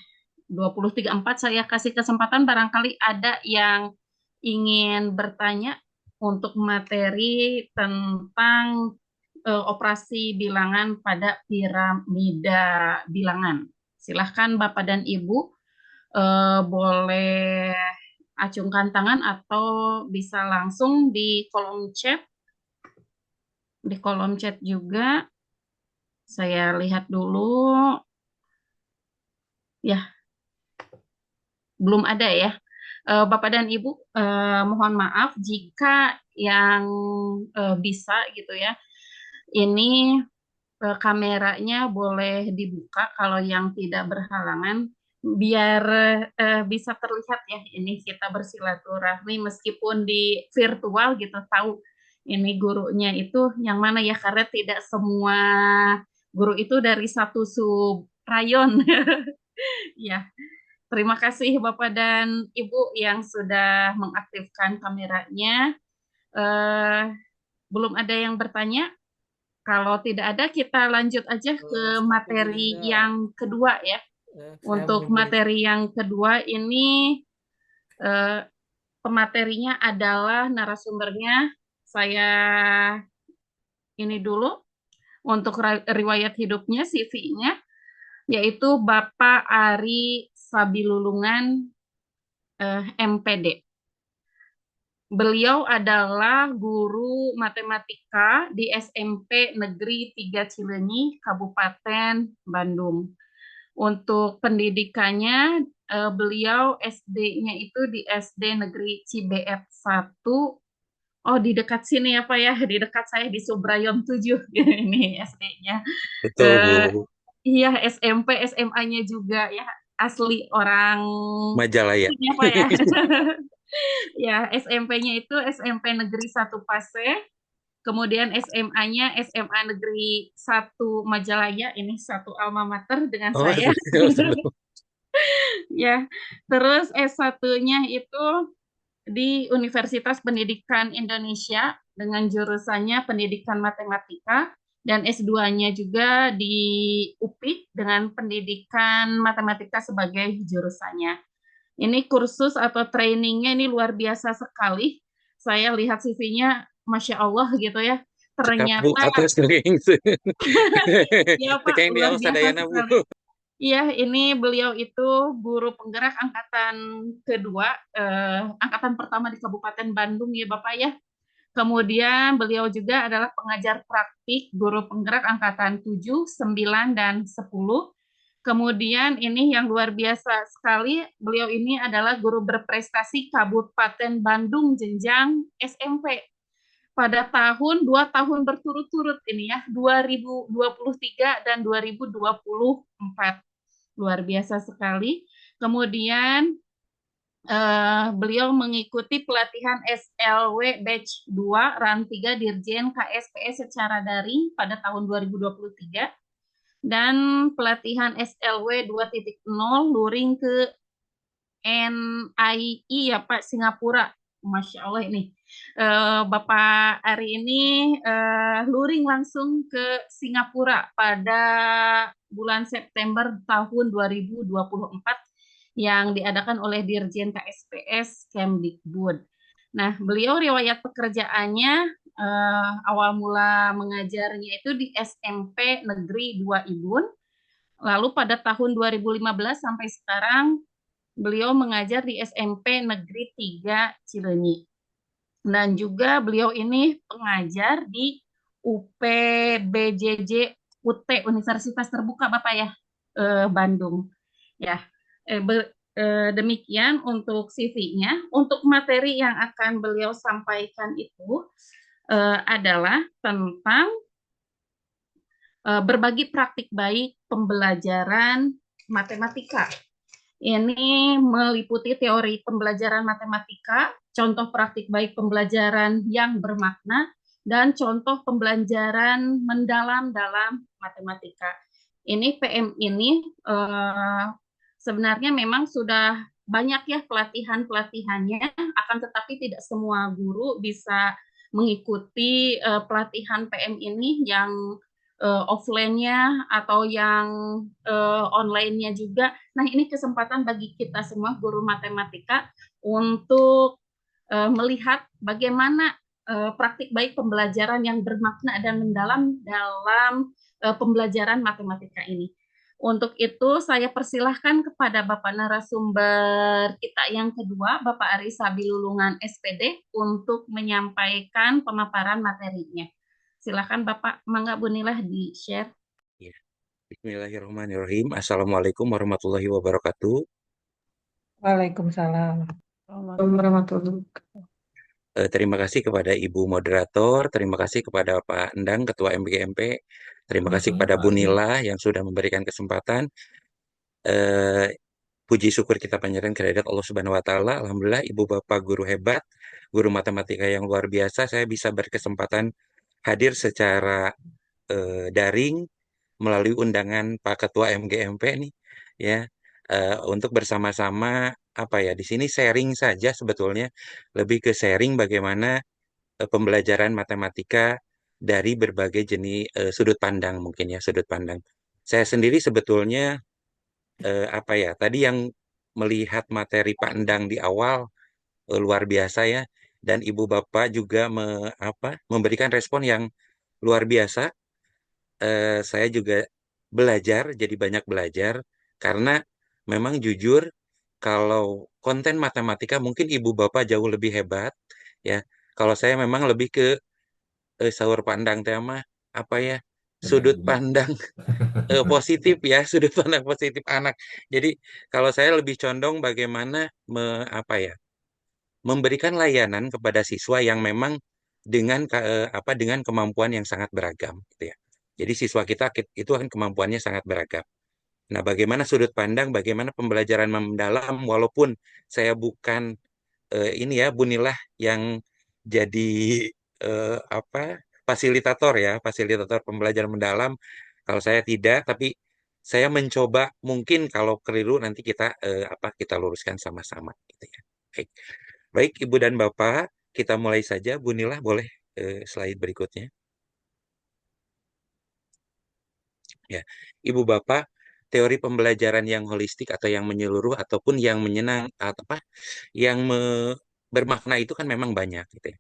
20.34. Saya kasih kesempatan, barangkali ada yang ingin bertanya untuk materi tentang operasi bilangan pada piramida bilangan. Silahkan Bapak dan Ibu boleh acungkan tangan atau bisa langsung di kolom chat. Di kolom chat juga. Saya lihat dulu. Ya, belum ada ya. Bapak dan Ibu, mohon maaf jika yang bisa gitu ya. Ini kameranya boleh dibuka kalau yang tidak berhalangan biar bisa terlihat ya ini kita bersilaturahmi meskipun di virtual gitu, tahu ini gurunya itu yang mana ya, karena tidak semua guru itu dari satu sub rayon. Ya, terima kasih Bapak dan Ibu yang sudah mengaktifkan kameranya. Eh, Belum ada yang bertanya? Kalau tidak ada, kita lanjut aja ke materi yang kedua ya. Untuk materi yang kedua ini eh, pematerinya adalah narasumbernya. Saya ini dulu untuk riwayat hidupnya, CV-nya, yaitu Bapak Ari Sabilulungan, MPD. Beliau adalah guru matematika di SMP Negeri 3 Cileunyi, Kabupaten Bandung. Untuk pendidikannya, beliau SD-nya itu di SD Negeri Cibeet 1. Oh, di dekat sini ya Pak ya, di dekat saya di Subrayon 7 ini SD-nya. Betul, Bu. Iya, SMP, SMA-nya juga ya, asli orang Majalaya. sini ya Pak ya. Ya, SMP-nya itu SMP Negeri 1 Pase, kemudian SMA-nya SMA Negeri 1 Majalaya, ini satu alma mater dengan Oh, saya. betul. Ya, terus S1-nya itu di Universitas Pendidikan Indonesia dengan jurusannya Pendidikan Matematika, dan S2-nya juga di UPI dengan Pendidikan Matematika sebagai jurusannya. Ini kursus atau trainingnya ini luar biasa sekali. Saya lihat CV-nya, Masya Allah gitu ya. Cekap, Bu. Ternyata, Atas kering. ya Pak, Tekeng di luar awas biasa sadayana, Bu. sekali. Iya, ini beliau itu guru penggerak angkatan kedua, angkatan pertama di Kabupaten Bandung ya Bapak ya. Kemudian beliau juga adalah pengajar praktik guru penggerak angkatan 7, 9, dan 10. Kemudian ini yang luar biasa sekali, beliau ini adalah guru berprestasi Kabupaten Bandung jenjang SMP. Pada 2 tahun berturut-turut ini ya, 2023 dan 2024. Luar biasa sekali. Kemudian beliau mengikuti pelatihan SLW Batch 2 RAN 3 Dirjen KSPS secara daring pada tahun 2023 dan pelatihan SLW 2.0 luring ke NII ya Pak Singapura. Masya Allah ini. Bapak Ari ini luring langsung ke Singapura pada bulan September tahun 2024 yang diadakan oleh Dirjen KSPS Kemdikbud. Nah, beliau riwayat pekerjaannya awal mula mengajarnya itu di SMP Negeri 2 Ibun. Lalu pada tahun 2015 sampai sekarang beliau mengajar di SMP Negeri 3 Cileunyi. Dan juga beliau ini pengajar di UPBJJ UT Universitas Terbuka Bapak ya, Bandung. Ya, demikian untuk CV-nya. Untuk materi yang akan beliau sampaikan itu adalah tentang berbagi praktik baik pembelajaran matematika. Ini meliputi teori pembelajaran matematika, contoh praktik baik pembelajaran yang bermakna, dan contoh pembelajaran mendalam dalam matematika. Ini PM ini sebenarnya memang sudah banyak ya pelatihan-pelatihannya, akan tetapi tidak semua guru bisa mengikuti pelatihan PM ini yang offline-nya atau yang online-nya juga. Nah, ini kesempatan bagi kita semua guru matematika untuk melihat bagaimana praktik baik pembelajaran yang bermakna dan mendalam dalam pembelajaran matematika ini. Untuk itu, saya persilahkan kepada Bapak narasumber kita yang kedua, Bapak Ari Sabilulungan SPD, untuk menyampaikan pemaparan materinya. Silakan Bapak, mangga Bunilah di-share. Ya. Bismillahirrahmanirrahim. Assalamualaikum warahmatullahi wabarakatuh. Waalaikumsalam. Warahmatullahi wabarakatuh. Terima kasih kepada Ibu Moderator, terima kasih kepada Pak Endang, Ketua MGMP, terima kasih kepada Bu Nila yang sudah memberikan kesempatan. Puji syukur kita panjatkan kehadirat Allah Subhanahu wa Ta'ala. Alhamdulillah, Ibu Bapak guru hebat, guru matematika yang luar biasa. Saya bisa berkesempatan hadir secara daring melalui undangan Pak Ketua MGMP nih, ya, untuk bersama-sama apa ya, di sini sharing saja sebetulnya, lebih ke sharing bagaimana pembelajaran matematika dari berbagai jenis sudut pandang mungkin ya, sudut pandang. Saya sendiri sebetulnya apa ya? Tadi yang melihat materi Pak Endang di awal luar biasa ya, dan Ibu Bapak juga memberikan respon yang luar biasa. Saya juga belajar, jadi banyak belajar karena memang jujur kalau konten matematika mungkin Ibu Bapak jauh lebih hebat ya. Kalau saya memang lebih ke sahur pandang tema apa ya? Sudut pandang positif ya, sudut pandang positif anak. Jadi kalau saya lebih condong bagaimana apa ya, memberikan layanan kepada siswa yang memang dengan kemampuan yang sangat beragam, gitu ya. Jadi siswa kita itu kan kemampuannya sangat beragam. Nah, bagaimana sudut pandang, bagaimana pembelajaran mendalam, walaupun saya bukan ini ya, Bunilah yang jadi apa fasilitator ya, fasilitator pembelajaran mendalam. Kalau saya tidak, tapi saya mencoba mungkin kalau keliru nanti kita luruskan sama-sama gitu ya. Baik. Baik, Ibu dan Bapak, kita mulai saja. Bunilah boleh slide berikutnya. Ya, Ibu Bapak, teori pembelajaran yang holistik atau yang menyeluruh ataupun yang menyenang atau yang bermakna itu kan memang banyak gitu ya.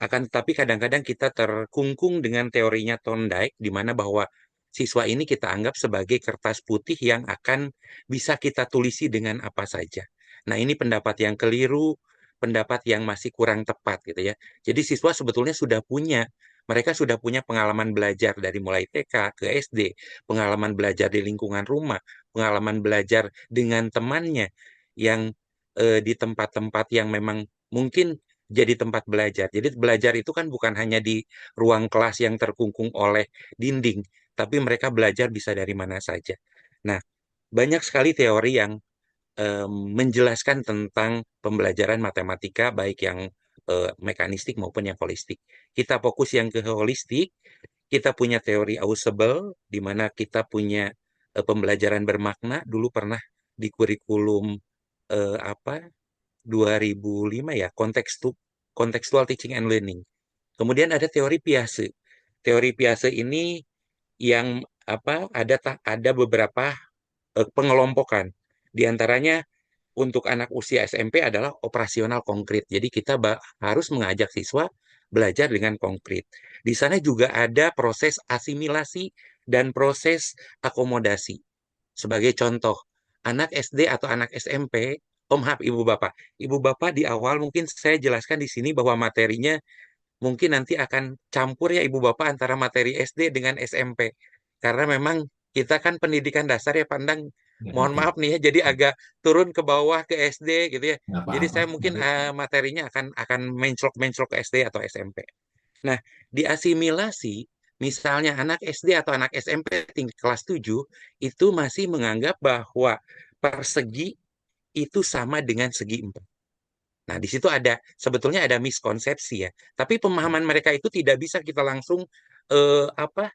Akan tetapi kadang-kadang kita terkungkung dengan teorinya Thorndike di mana bahwa siswa ini kita anggap sebagai kertas putih yang akan bisa kita tulisi dengan apa saja. Nah, ini pendapat yang keliru, pendapat yang masih kurang tepat gitu ya. Jadi siswa sebetulnya mereka sudah punya pengalaman belajar dari mulai TK ke SD, pengalaman belajar di lingkungan rumah, pengalaman belajar dengan temannya yang di tempat-tempat yang memang mungkin jadi tempat belajar. Jadi belajar itu kan bukan hanya di ruang kelas yang terkungkung oleh dinding, tapi mereka belajar bisa dari mana saja. Nah, banyak sekali teori yang menjelaskan tentang pembelajaran matematika baik yang mekanistik maupun yang holistik. Kita fokus yang ke holistik, kita punya teori Ausable, di mana kita punya pembelajaran bermakna, dulu pernah di kurikulum apa 2005 ya, contextual teaching and learning. Kemudian ada teori Piaget. Teori Piaget ini yang ada beberapa pengelompokan. Di antaranya untuk anak usia SMP adalah operasional konkret. Jadi kita harus mengajak siswa belajar dengan konkret. Di sana juga ada proses asimilasi dan proses akomodasi. Sebagai contoh, anak SD atau anak SMP, oh maaf Ibu Bapak. Ibu Bapak di awal mungkin saya jelaskan di sini bahwa materinya mungkin nanti akan campur ya Ibu Bapak antara materi SD dengan SMP. Karena memang kita kan pendidikan dasar ya Pandang. Mohon maaf nih ya, jadi agak turun ke bawah ke SD gitu ya. Nggak Jadi apa-apa. saya mungkin materinya akan menclok-menclok ke SD atau SMP. Nah, di asimilasi, misalnya anak SD atau anak SMP tingkat kelas 7, itu masih menganggap bahwa persegi itu sama dengan segi 4. Nah, di situ sebetulnya ada miskonsepsi ya. Tapi pemahaman mereka itu tidak bisa kita langsung eh, apa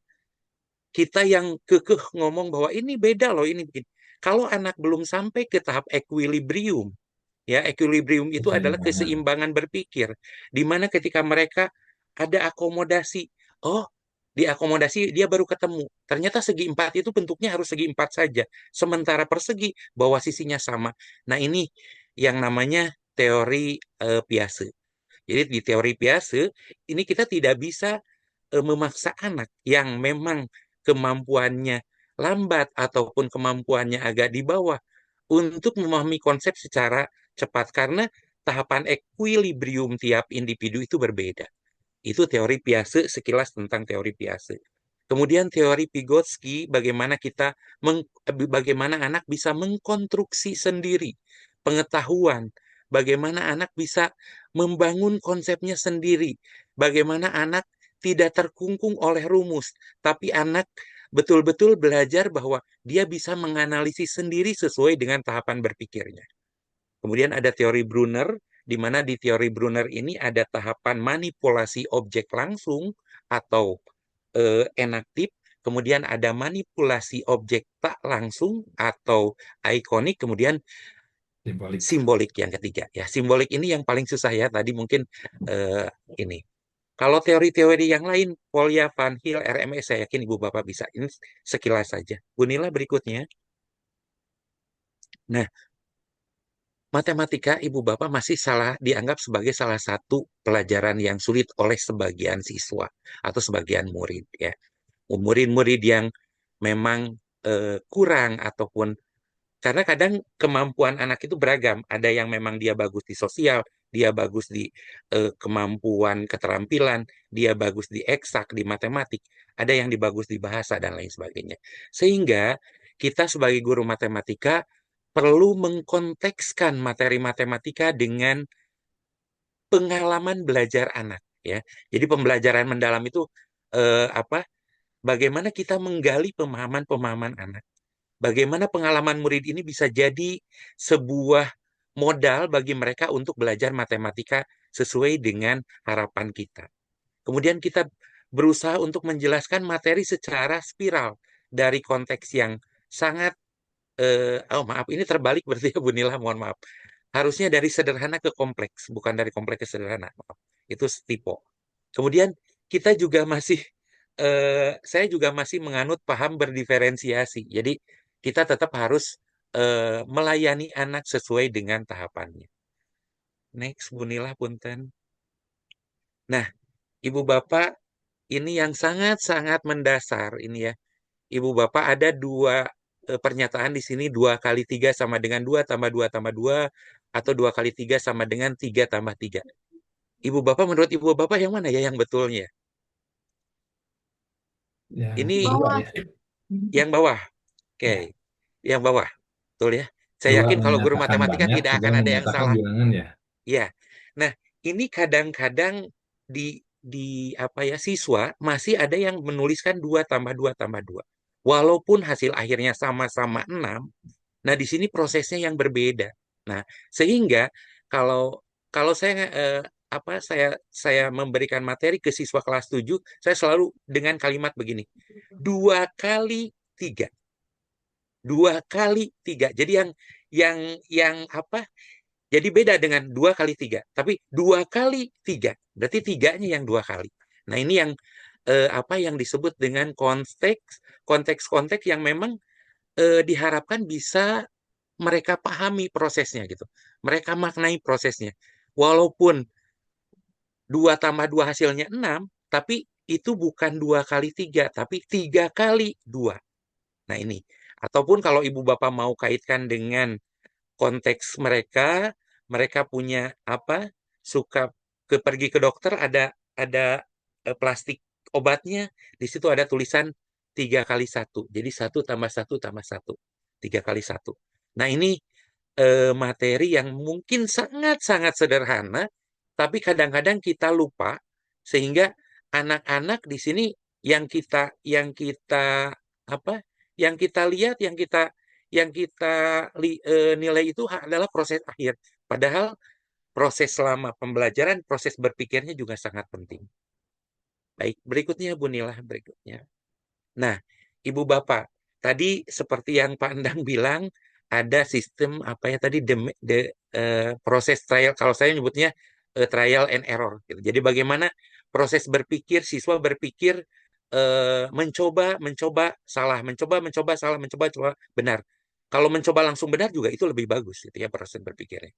kita yang kekeh ngomong bahwa ini beda loh ini begini. Kalau anak belum sampai ke tahap equilibrium, ya equilibrium itu adalah Keseimbangan. keseimbangan berpikir, di mana ketika mereka ada akomodasi, oh diakomodasi dia baru ketemu. Ternyata segi 4 itu bentuknya harus segi 4 saja, sementara persegi bahwa sisinya sama. Nah ini yang namanya teori Piaget. Jadi di teori Piaget ini kita tidak bisa memaksa anak yang memang kemampuannya lambat ataupun kemampuannya agak di bawah untuk memahami konsep secara cepat karena tahapan equilibrium tiap individu itu berbeda. Itu teori Piaget sekilas tentang teori Piaget. Kemudian teori Vygotsky bagaimana anak bisa mengkonstruksi sendiri pengetahuan, bagaimana anak bisa membangun konsepnya sendiri, bagaimana anak tidak terkungkung oleh rumus, tapi anak betul-betul belajar bahwa dia bisa menganalisis sendiri sesuai dengan tahapan berpikirnya. Kemudian ada teori Brunner, di mana di teori Brunner ini ada tahapan manipulasi objek langsung atau enaktif, kemudian ada manipulasi objek tak langsung atau ikonik, kemudian Simbolik. simbolik yang ketiga. Ya, simbolik ini yang paling susah ya. Tadi mungkin ini. Kalau teori-teori yang lain, Polya, Van Hill, RMS, saya yakin Ibu Bapak bisa. Ini sekilas saja. Bu Nila berikutnya. Nah, matematika Ibu Bapak masih dianggap sebagai salah satu pelajaran yang sulit oleh sebagian siswa atau sebagian murid ya. Murid-murid yang memang kurang ataupun karena kadang kemampuan anak itu beragam. Ada yang memang dia bagus di sosial, dia bagus di kemampuan keterampilan, dia bagus di eksak, di matematik, ada yang bagus di bahasa dan lain sebagainya. Sehingga kita sebagai guru matematika perlu mengkontekskan materi matematika dengan pengalaman belajar anak ya. Jadi pembelajaran mendalam itu apa? Bagaimana kita menggali pemahaman-pemahaman anak. Bagaimana pengalaman murid ini bisa jadi sebuah modal bagi mereka untuk belajar matematika sesuai dengan harapan kita. Kemudian kita berusaha untuk menjelaskan materi secara spiral dari konteks yang sangat oh maaf ini terbalik berarti ya Bu Nila, mohon maaf. Harusnya dari sederhana ke kompleks, bukan dari kompleks ke sederhana. Maaf. Itu tipe. Kemudian kita juga masih saya juga masih menganut paham berdiferensiasi. Jadi kita tetap harus melayani anak sesuai dengan tahapannya. Next, Bu Nila, punten. Nah, Ibu Bapak, ini yang sangat-sangat mendasar ini ya. Ibu Bapak ada dua pernyataan di sini, 2 kali 3 sama dengan 2 tambah 2 tambah 2, atau 2 kali 3 sama dengan 3 tambah 3. Ibu Bapak, menurut Ibu Bapak yang mana ya yang betulnya? Yang Ini kedua ya. yang bawah. Oke, Ya. yang bawah. Betul ya? Saya Dua yakin kalau guru menyatakan matematika banyak, tidak tiga akan ada yang menyatakan salah. bilangan ya. Ya. Nah, ini kadang-kadang di apa ya siswa masih ada yang menuliskan 2 tambah 2 tambah 2. Walaupun hasil akhirnya sama-sama 6, nah di sini prosesnya yang berbeda. Nah, sehingga kalau kalau saya apa saya memberikan materi ke siswa kelas 7, saya selalu dengan kalimat begini. 2 kali 3. 2 kali 3. Jadi yang apa? Jadi beda dengan 2 kali 3. Tapi 2 kali 3. Berarti tiganya yang 2 kali. Nah, ini yang apa yang disebut dengan konteks yang memang diharapkan bisa mereka pahami prosesnya gitu. Mereka maknai prosesnya. Walaupun 2 tambah 2 hasilnya 6, tapi itu bukan 2 kali 3, tapi 3 kali 2. Nah, ini. Ataupun kalau ibu bapak mau kaitkan dengan konteks mereka, mereka punya apa? Suka pergi ke dokter, ada plastik obatnya, di situ ada tulisan 3 kali 1. Jadi 1 tambah 1 tambah 1. 3 kali 1. Nah, ini materi yang mungkin sangat-sangat sederhana, tapi kadang-kadang kita lupa sehingga anak-anak di sini yang kita apa? Yang kita lihat, yang kita nilai itu adalah proses akhir. Padahal proses selama pembelajaran, proses berpikirnya juga sangat penting. Baik, berikutnya Bu Nila, berikutnya. Nah, Ibu Bapak, tadi seperti yang Pak Endang bilang, ada sistem apa ya tadi proses trial, kalau saya nyebutnya trial and error. Gitu. Jadi bagaimana proses berpikir, siswa berpikir mencoba, salah, mencoba, salah, coba, benar. Kalau mencoba langsung benar juga itu lebih bagus gitu ya proses berpikirnya.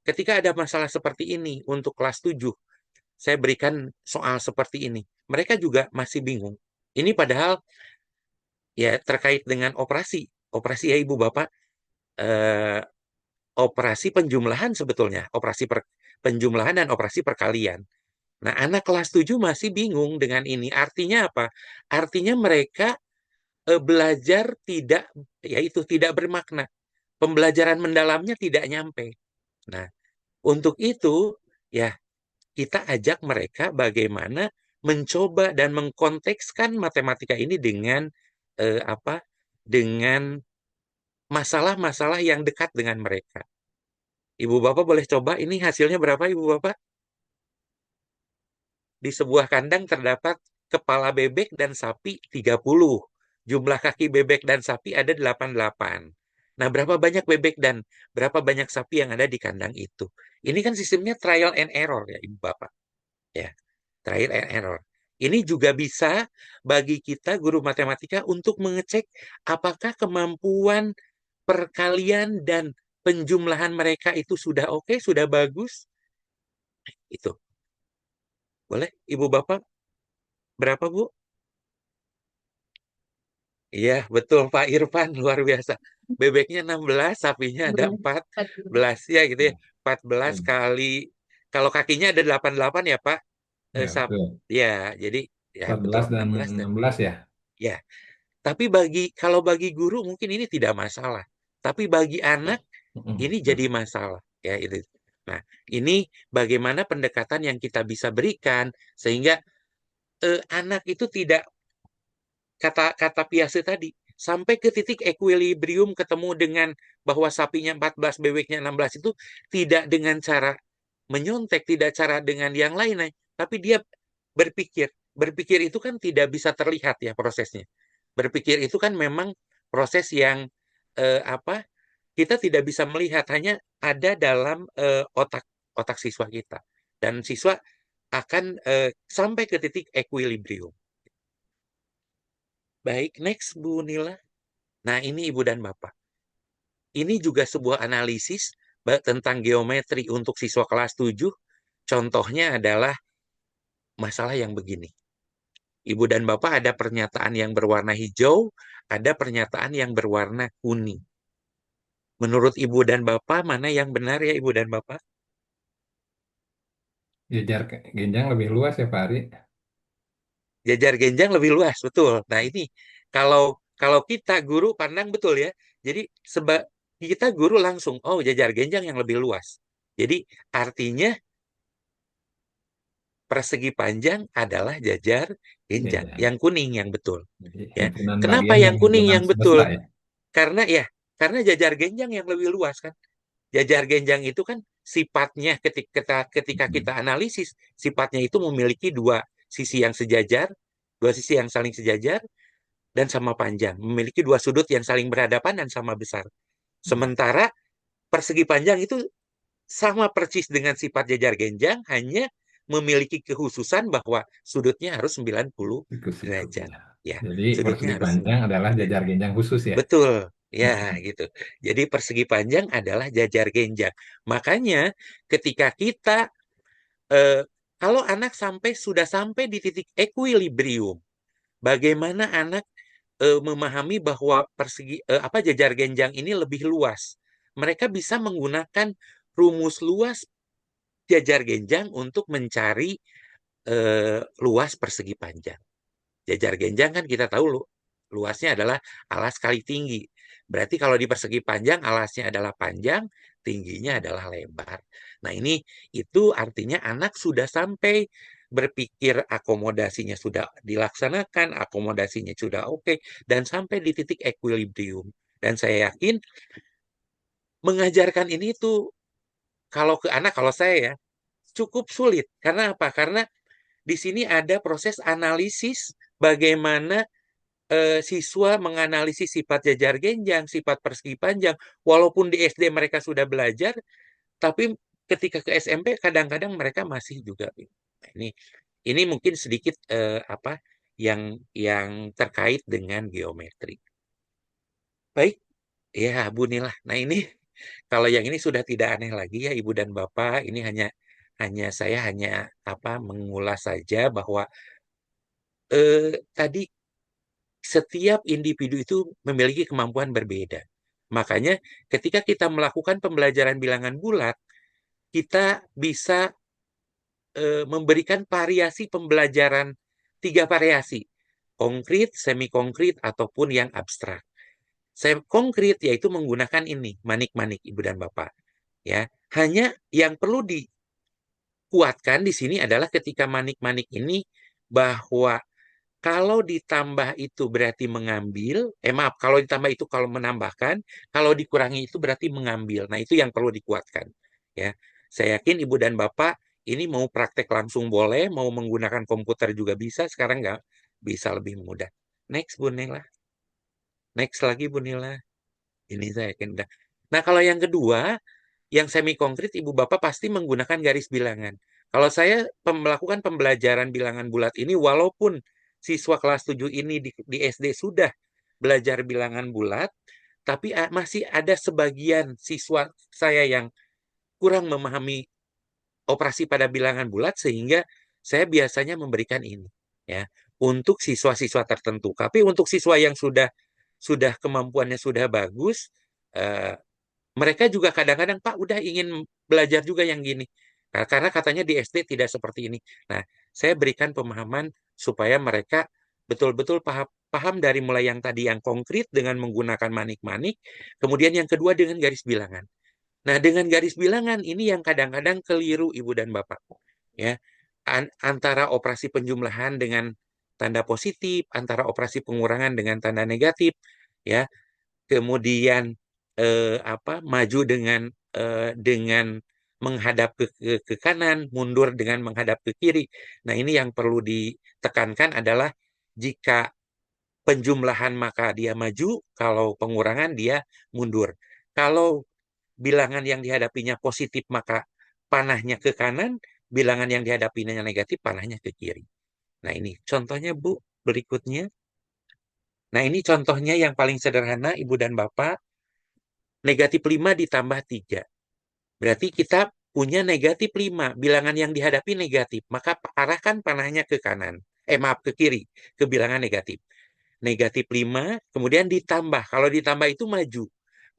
Ketika ada masalah seperti ini untuk kelas 7, saya berikan soal seperti ini. Mereka juga masih bingung. Ini padahal ya terkait dengan operasi. Operasi ya Ibu Bapak, eh, operasi penjumlahan sebetulnya. Penjumlahan dan operasi perkalian. Nah, anak kelas 7 masih bingung dengan ini. Artinya apa? Artinya mereka belajar yaitu tidak bermakna. Pembelajaran mendalamnya tidak nyampe. Nah, untuk itu ya kita ajak mereka bagaimana mencoba dan mengkontekskan matematika ini dengan apa? Dengan masalah-masalah yang dekat dengan mereka. Ibu Bapak boleh coba ini hasilnya berapa Ibu Bapak? Di sebuah kandang terdapat kepala bebek dan sapi 30. Jumlah kaki bebek dan sapi ada 88. Nah, berapa banyak bebek dan berapa banyak sapi yang ada di kandang itu? Ini kan sistemnya trial and error ya, Ibu Bapak. Ya, trial and error. Ini juga bisa bagi kita guru matematika untuk mengecek apakah kemampuan perkalian dan penjumlahan mereka itu sudah oke, sudah bagus, itu. Boleh, Ibu Bapak? Berapa, Bu? Iya, betul Pak Irfan, luar biasa. Bebeknya 16, sapinya ada 14 ya gitu ya. 14 Hmm. kali, kalau kakinya ada 88 ya Pak. Ya, Sap, betul. ya, jadi ya betul 14 dan 16 dan 16 ya. ya. Tapi kalau bagi guru mungkin ini tidak masalah. Tapi bagi anak ini Betul. jadi masalah ya itu. Nah, ini bagaimana pendekatan yang kita bisa berikan sehingga anak itu tidak kata Piase tadi sampai ke titik equilibrium ketemu dengan bahwa sapinya 14 bebeknya 16 itu tidak dengan cara menyontek, tidak cara dengan yang lain, tapi dia berpikir. Berpikir itu kan tidak bisa terlihat ya prosesnya. Berpikir itu kan memang proses yang apa? Kita tidak bisa melihat, hanya ada dalam otak otak siswa kita. Dan siswa akan sampai ke titik equilibrium. Baik, next Bu Nila. Nah, ini Ibu dan Bapak. Ini juga sebuah analisis tentang geometri untuk siswa kelas 7. Contohnya adalah masalah yang begini. Ibu dan Bapak ada pernyataan yang berwarna hijau, ada pernyataan yang berwarna kuning. Menurut Ibu dan Bapak, mana yang benar ya Ibu dan Bapak? Jejar genjang lebih luas ya Pak Ari. Jajar genjang lebih luas, betul. Nah, ini kalau kalau kita guru pandang betul ya. Jadi kita guru langsung, oh jajar genjang yang lebih luas. Jadi artinya persegi panjang adalah jajar genjang. Genjang. Yang kuning yang betul. Jadi Ya. himpunan Kenapa bagian yang kuning himpunan yang semesta betul? ya. Karena jajar genjang yang lebih luas kan. Jajar genjang itu kan sifatnya ketika kita analisis, sifatnya itu memiliki dua sisi yang sejajar, dua sisi yang saling sejajar, dan sama panjang. Memiliki dua sudut yang saling berhadapan dan sama besar. Sementara persegi panjang itu sama persis dengan sifat jajar genjang, hanya memiliki kekhususan bahwa sudutnya harus 90 derajat. Ya, Jadi persegi sudutnya harus panjang 90 adalah jajar derajat. genjang khusus ya. Betul, ya gitu. Jadi persegi panjang adalah jajar genjang. Makanya ketika kita kalau anak sudah sampai di titik equilibrium, bagaimana anak memahami bahwa jajar genjang ini lebih luas. Mereka bisa menggunakan rumus luas jajar genjang untuk mencari luas persegi panjang. Jajar genjang kan kita tahu luasnya adalah alas kali tinggi. Berarti kalau di persegi panjang alasnya adalah panjang, tingginya adalah lebar. Nah, itu artinya anak sudah sampai berpikir akomodasinya sudah dilaksanakan, akomodasinya sudah oke, dan sampai di titik equilibrium. Dan saya yakin mengajarkan ini tuh kalau ke anak, kalau saya ya, cukup sulit. Karena apa? Karena di sini ada proses analisis bagaimana siswa menganalisis sifat jajar genjang, sifat persegi panjang. Walaupun di SD mereka sudah belajar, tapi ketika ke SMP kadang-kadang mereka masih juga. Nah, ini mungkin sedikit yang terkait dengan geometri. Baik, ya Bu Nila. Nah, ini kalau yang ini sudah tidak aneh lagi ya Ibu dan Bapak. Ini saya hanya mengulas saja bahwa tadi setiap individu itu memiliki kemampuan berbeda. Makanya ketika kita melakukan pembelajaran bilangan bulat, kita bisa memberikan variasi pembelajaran 3 variasi. Konkret, semi konkret, ataupun yang abstrak. Konkret yaitu menggunakan ini, manik-manik Ibu dan Bapak. Ya, hanya yang perlu dikuatkan di sini adalah ketika manik-manik ini bahwa kalau ditambah itu berarti mengambil, kalau ditambah itu kalau menambahkan, kalau dikurangi itu berarti mengambil. Nah, itu yang perlu dikuatkan. Ya, saya yakin Ibu dan Bapak ini mau praktek langsung boleh, mau menggunakan komputer juga bisa, sekarang nggak bisa lebih mudah. Next, Bu Nila. Next lagi, Bu Nila. Ini saya yakin udah. Nah, kalau yang kedua, yang semi konkret, Ibu Bapak pasti menggunakan garis bilangan. Kalau saya melakukan pembelajaran bilangan bulat ini, walaupun siswa kelas 7 ini di SD sudah belajar bilangan bulat, tapi masih ada sebagian siswa saya yang kurang memahami operasi pada bilangan bulat, sehingga saya biasanya memberikan ini ya untuk siswa-siswa tertentu. Tapi untuk siswa yang sudah kemampuannya sudah bagus, mereka juga kadang-kadang, Pak, udah ingin belajar juga yang gini. Nah, karena katanya di SD tidak seperti ini. Nah, saya berikan pemahaman supaya mereka betul-betul paham dari mulai yang tadi yang konkret dengan menggunakan manik-manik, kemudian yang kedua dengan garis bilangan. Nah, dengan garis bilangan ini yang kadang-kadang keliru Ibu dan Bapak. Ya, antara operasi penjumlahan dengan tanda positif, antara operasi pengurangan dengan tanda negatif, ya. Kemudian maju dengan menghadap ke kanan, mundur dengan menghadap ke kiri. Nah, ini yang perlu ditekankan adalah jika penjumlahan maka dia maju, kalau pengurangan dia mundur. Kalau bilangan yang dihadapinya positif maka panahnya ke kanan, bilangan yang dihadapinya negatif panahnya ke kiri. Nah, ini contohnya Bu, berikutnya. Nah, ini contohnya yang paling sederhana Ibu dan Bapak. Negatif 5 ditambah 3. Berarti kita punya negatif 5. Bilangan yang dihadapi negatif. Maka arahkan panahnya ke kanan. Maaf, ke kiri. Ke bilangan negatif. Negatif 5, kemudian ditambah. Kalau ditambah itu maju.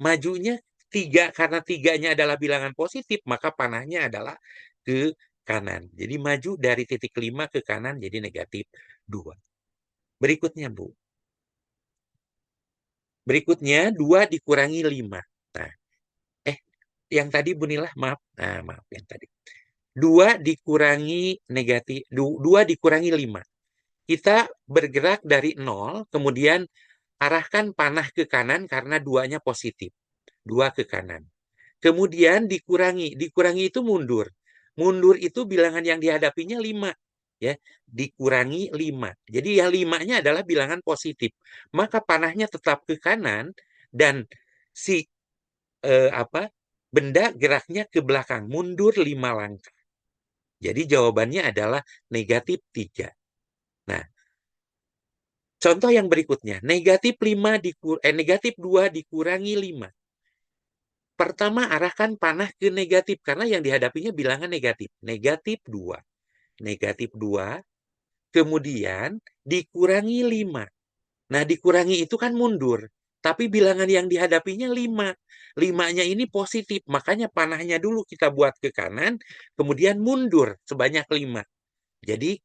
Majunya 3. Karena 3-nya adalah bilangan positif, maka panahnya adalah ke kanan. Jadi maju dari titik 5 ke kanan jadi negatif 2. Berikutnya, Bu. Berikutnya 2 dikurangi 5. Nah, yang tadi Bu Nilah, maaf. Nah, maaf yang tadi. 2 dikurangi negatif 2 dikurangi 5. Kita bergerak dari 0, kemudian arahkan panah ke kanan karena 2-nya positif. 2 ke kanan. Kemudian dikurangi itu mundur. Mundur itu bilangan yang dihadapinya 5. Ya, dikurangi 5. Jadi yang 5-nya adalah bilangan positif. Maka panahnya tetap ke kanan dan si benda geraknya ke belakang, mundur 5 langkah. Jadi jawabannya adalah negatif 3. Nah, contoh yang berikutnya, negatif 2 dikurangi 5. Pertama, arahkan panah ke negatif, karena yang dihadapinya bilangan negatif. Negatif 2. Negatif 2, kemudian dikurangi 5. Nah, dikurangi itu kan mundur. Tapi bilangan yang dihadapinya 5. 5-nya ini positif, makanya panahnya dulu kita buat ke kanan, kemudian mundur sebanyak 5. Jadi,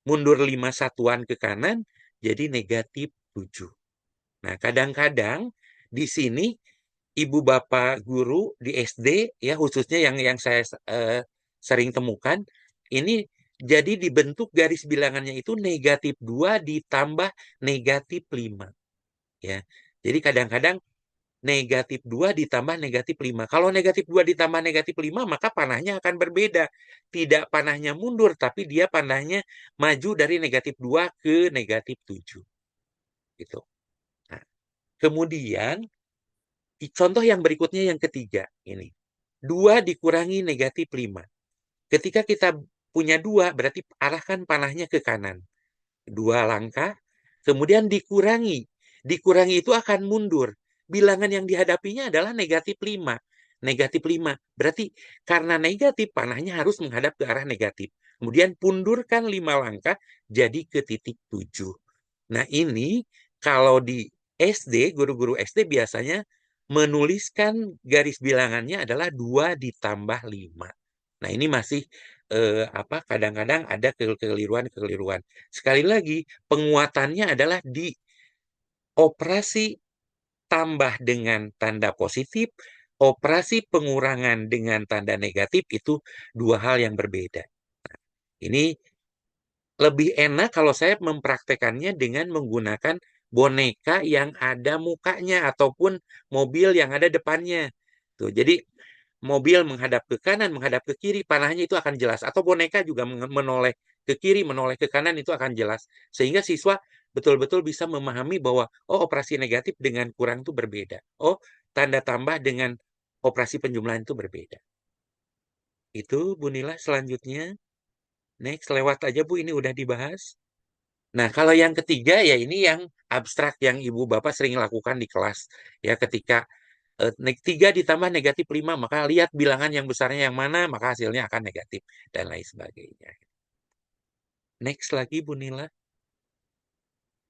mundur 5 satuan ke kanan, jadi negatif 7. Nah, kadang-kadang di sini Ibu Bapak guru di SD, ya khususnya yang saya sering temukan, ini jadi dibentuk garis bilangannya itu negatif 2 ditambah negatif 5. Ya. Jadi kadang-kadang negatif 2 ditambah negatif 5. Kalau negatif 2 ditambah negatif 5, maka panahnya akan berbeda. Tidak panahnya mundur, tapi dia panahnya maju dari negatif 2 ke negatif 7. Gitu. Nah, kemudian, contoh yang berikutnya yang ketiga. Ini. 2 dikurangi negatif 5. Ketika kita punya 2, berarti arahkan panahnya ke kanan. 2 langkah, kemudian dikurangi. Dikurangi itu akan mundur. Bilangan yang dihadapinya adalah negatif 5. Negatif 5. Berarti karena negatif, panahnya harus menghadap ke arah negatif. Kemudian pundurkan 5 langkah, jadi ke titik 7. Nah, ini kalau di SD, guru-guru SD biasanya menuliskan garis bilangannya adalah 2 ditambah 5. Nah, ini masih kadang-kadang ada kekeliruan-kekeliruan. Sekali lagi, penguatannya adalah di operasi tambah dengan tanda positif, operasi pengurangan dengan tanda negatif itu 2 hal yang berbeda. Nah, ini lebih enak kalau saya mempraktekannya dengan menggunakan boneka yang ada mukanya ataupun mobil yang ada depannya. Tuh, jadi mobil menghadap ke kanan, menghadap ke kiri, panahnya itu akan jelas. Atau boneka juga menoleh ke kiri, menoleh ke kanan, itu akan jelas. Sehingga siswa betul-betul bisa memahami bahwa, oh, operasi negatif dengan kurang itu berbeda. Oh, tanda tambah dengan operasi penjumlahan itu berbeda. Itu, Bu Nila, selanjutnya. Next, lewat aja Bu, ini udah dibahas. Nah, kalau yang ketiga ya ini yang abstrak yang ibu bapak sering lakukan di kelas. Ya, ketika 3 ditambah negatif 5, maka lihat bilangan yang besarnya yang mana, maka hasilnya akan negatif, dan lain sebagainya. Next lagi, Bu Nila.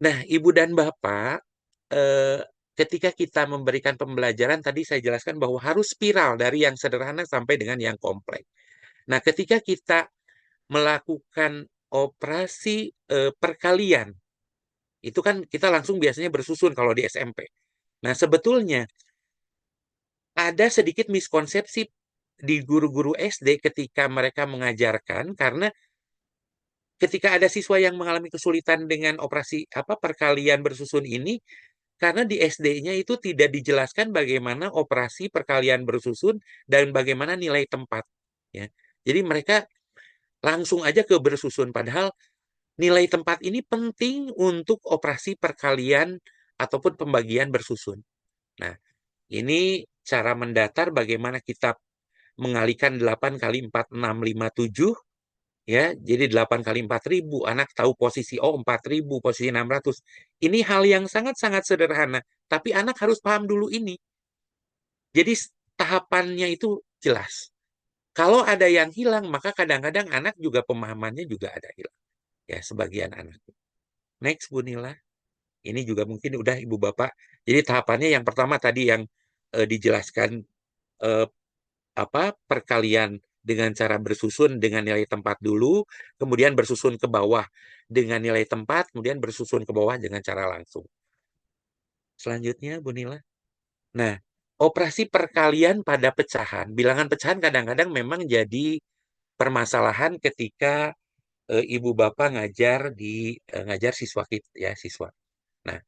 Nah, Ibu dan Bapak, ketika kita memberikan pembelajaran, tadi saya jelaskan bahwa harus spiral dari yang sederhana sampai dengan yang kompleks. Nah, ketika kita melakukan operasi perkalian, itu kan kita langsung biasanya bersusun kalau di SMP. Nah, sebetulnya ada sedikit miskonsepsi di guru-guru SD ketika mereka mengajarkan, karena ketika ada siswa yang mengalami kesulitan dengan operasi perkalian bersusun ini, karena di SD-nya itu tidak dijelaskan bagaimana operasi perkalian bersusun dan bagaimana nilai tempat. Ya. Jadi mereka langsung aja ke bersusun, padahal nilai tempat ini penting untuk operasi perkalian ataupun pembagian bersusun. Nah, ini cara mendatar bagaimana kita mengalihkan 8 kali 4, 6, 5, 7. Ya, jadi 8 kali 4.000, anak tahu posisi 4.000, posisi 600. Ini hal yang sangat-sangat sederhana, tapi anak harus paham dulu ini. Jadi tahapannya itu jelas. Kalau ada yang hilang, maka kadang-kadang anak juga pemahamannya juga ada hilang. Ya, sebagian anak. Next, Bu Nila. Ini juga mungkin udah Ibu Bapak. Jadi tahapannya yang pertama tadi yang dijelaskan perkalian dengan cara bersusun dengan nilai tempat dulu, kemudian bersusun ke bawah dengan nilai tempat, kemudian bersusun ke bawah dengan cara langsung. Selanjutnya, Bu Nila. Nah, operasi perkalian pada pecahan. Bilangan pecahan kadang-kadang memang jadi permasalahan ketika Ibu Bapak ngajar siswa siswa. Nah,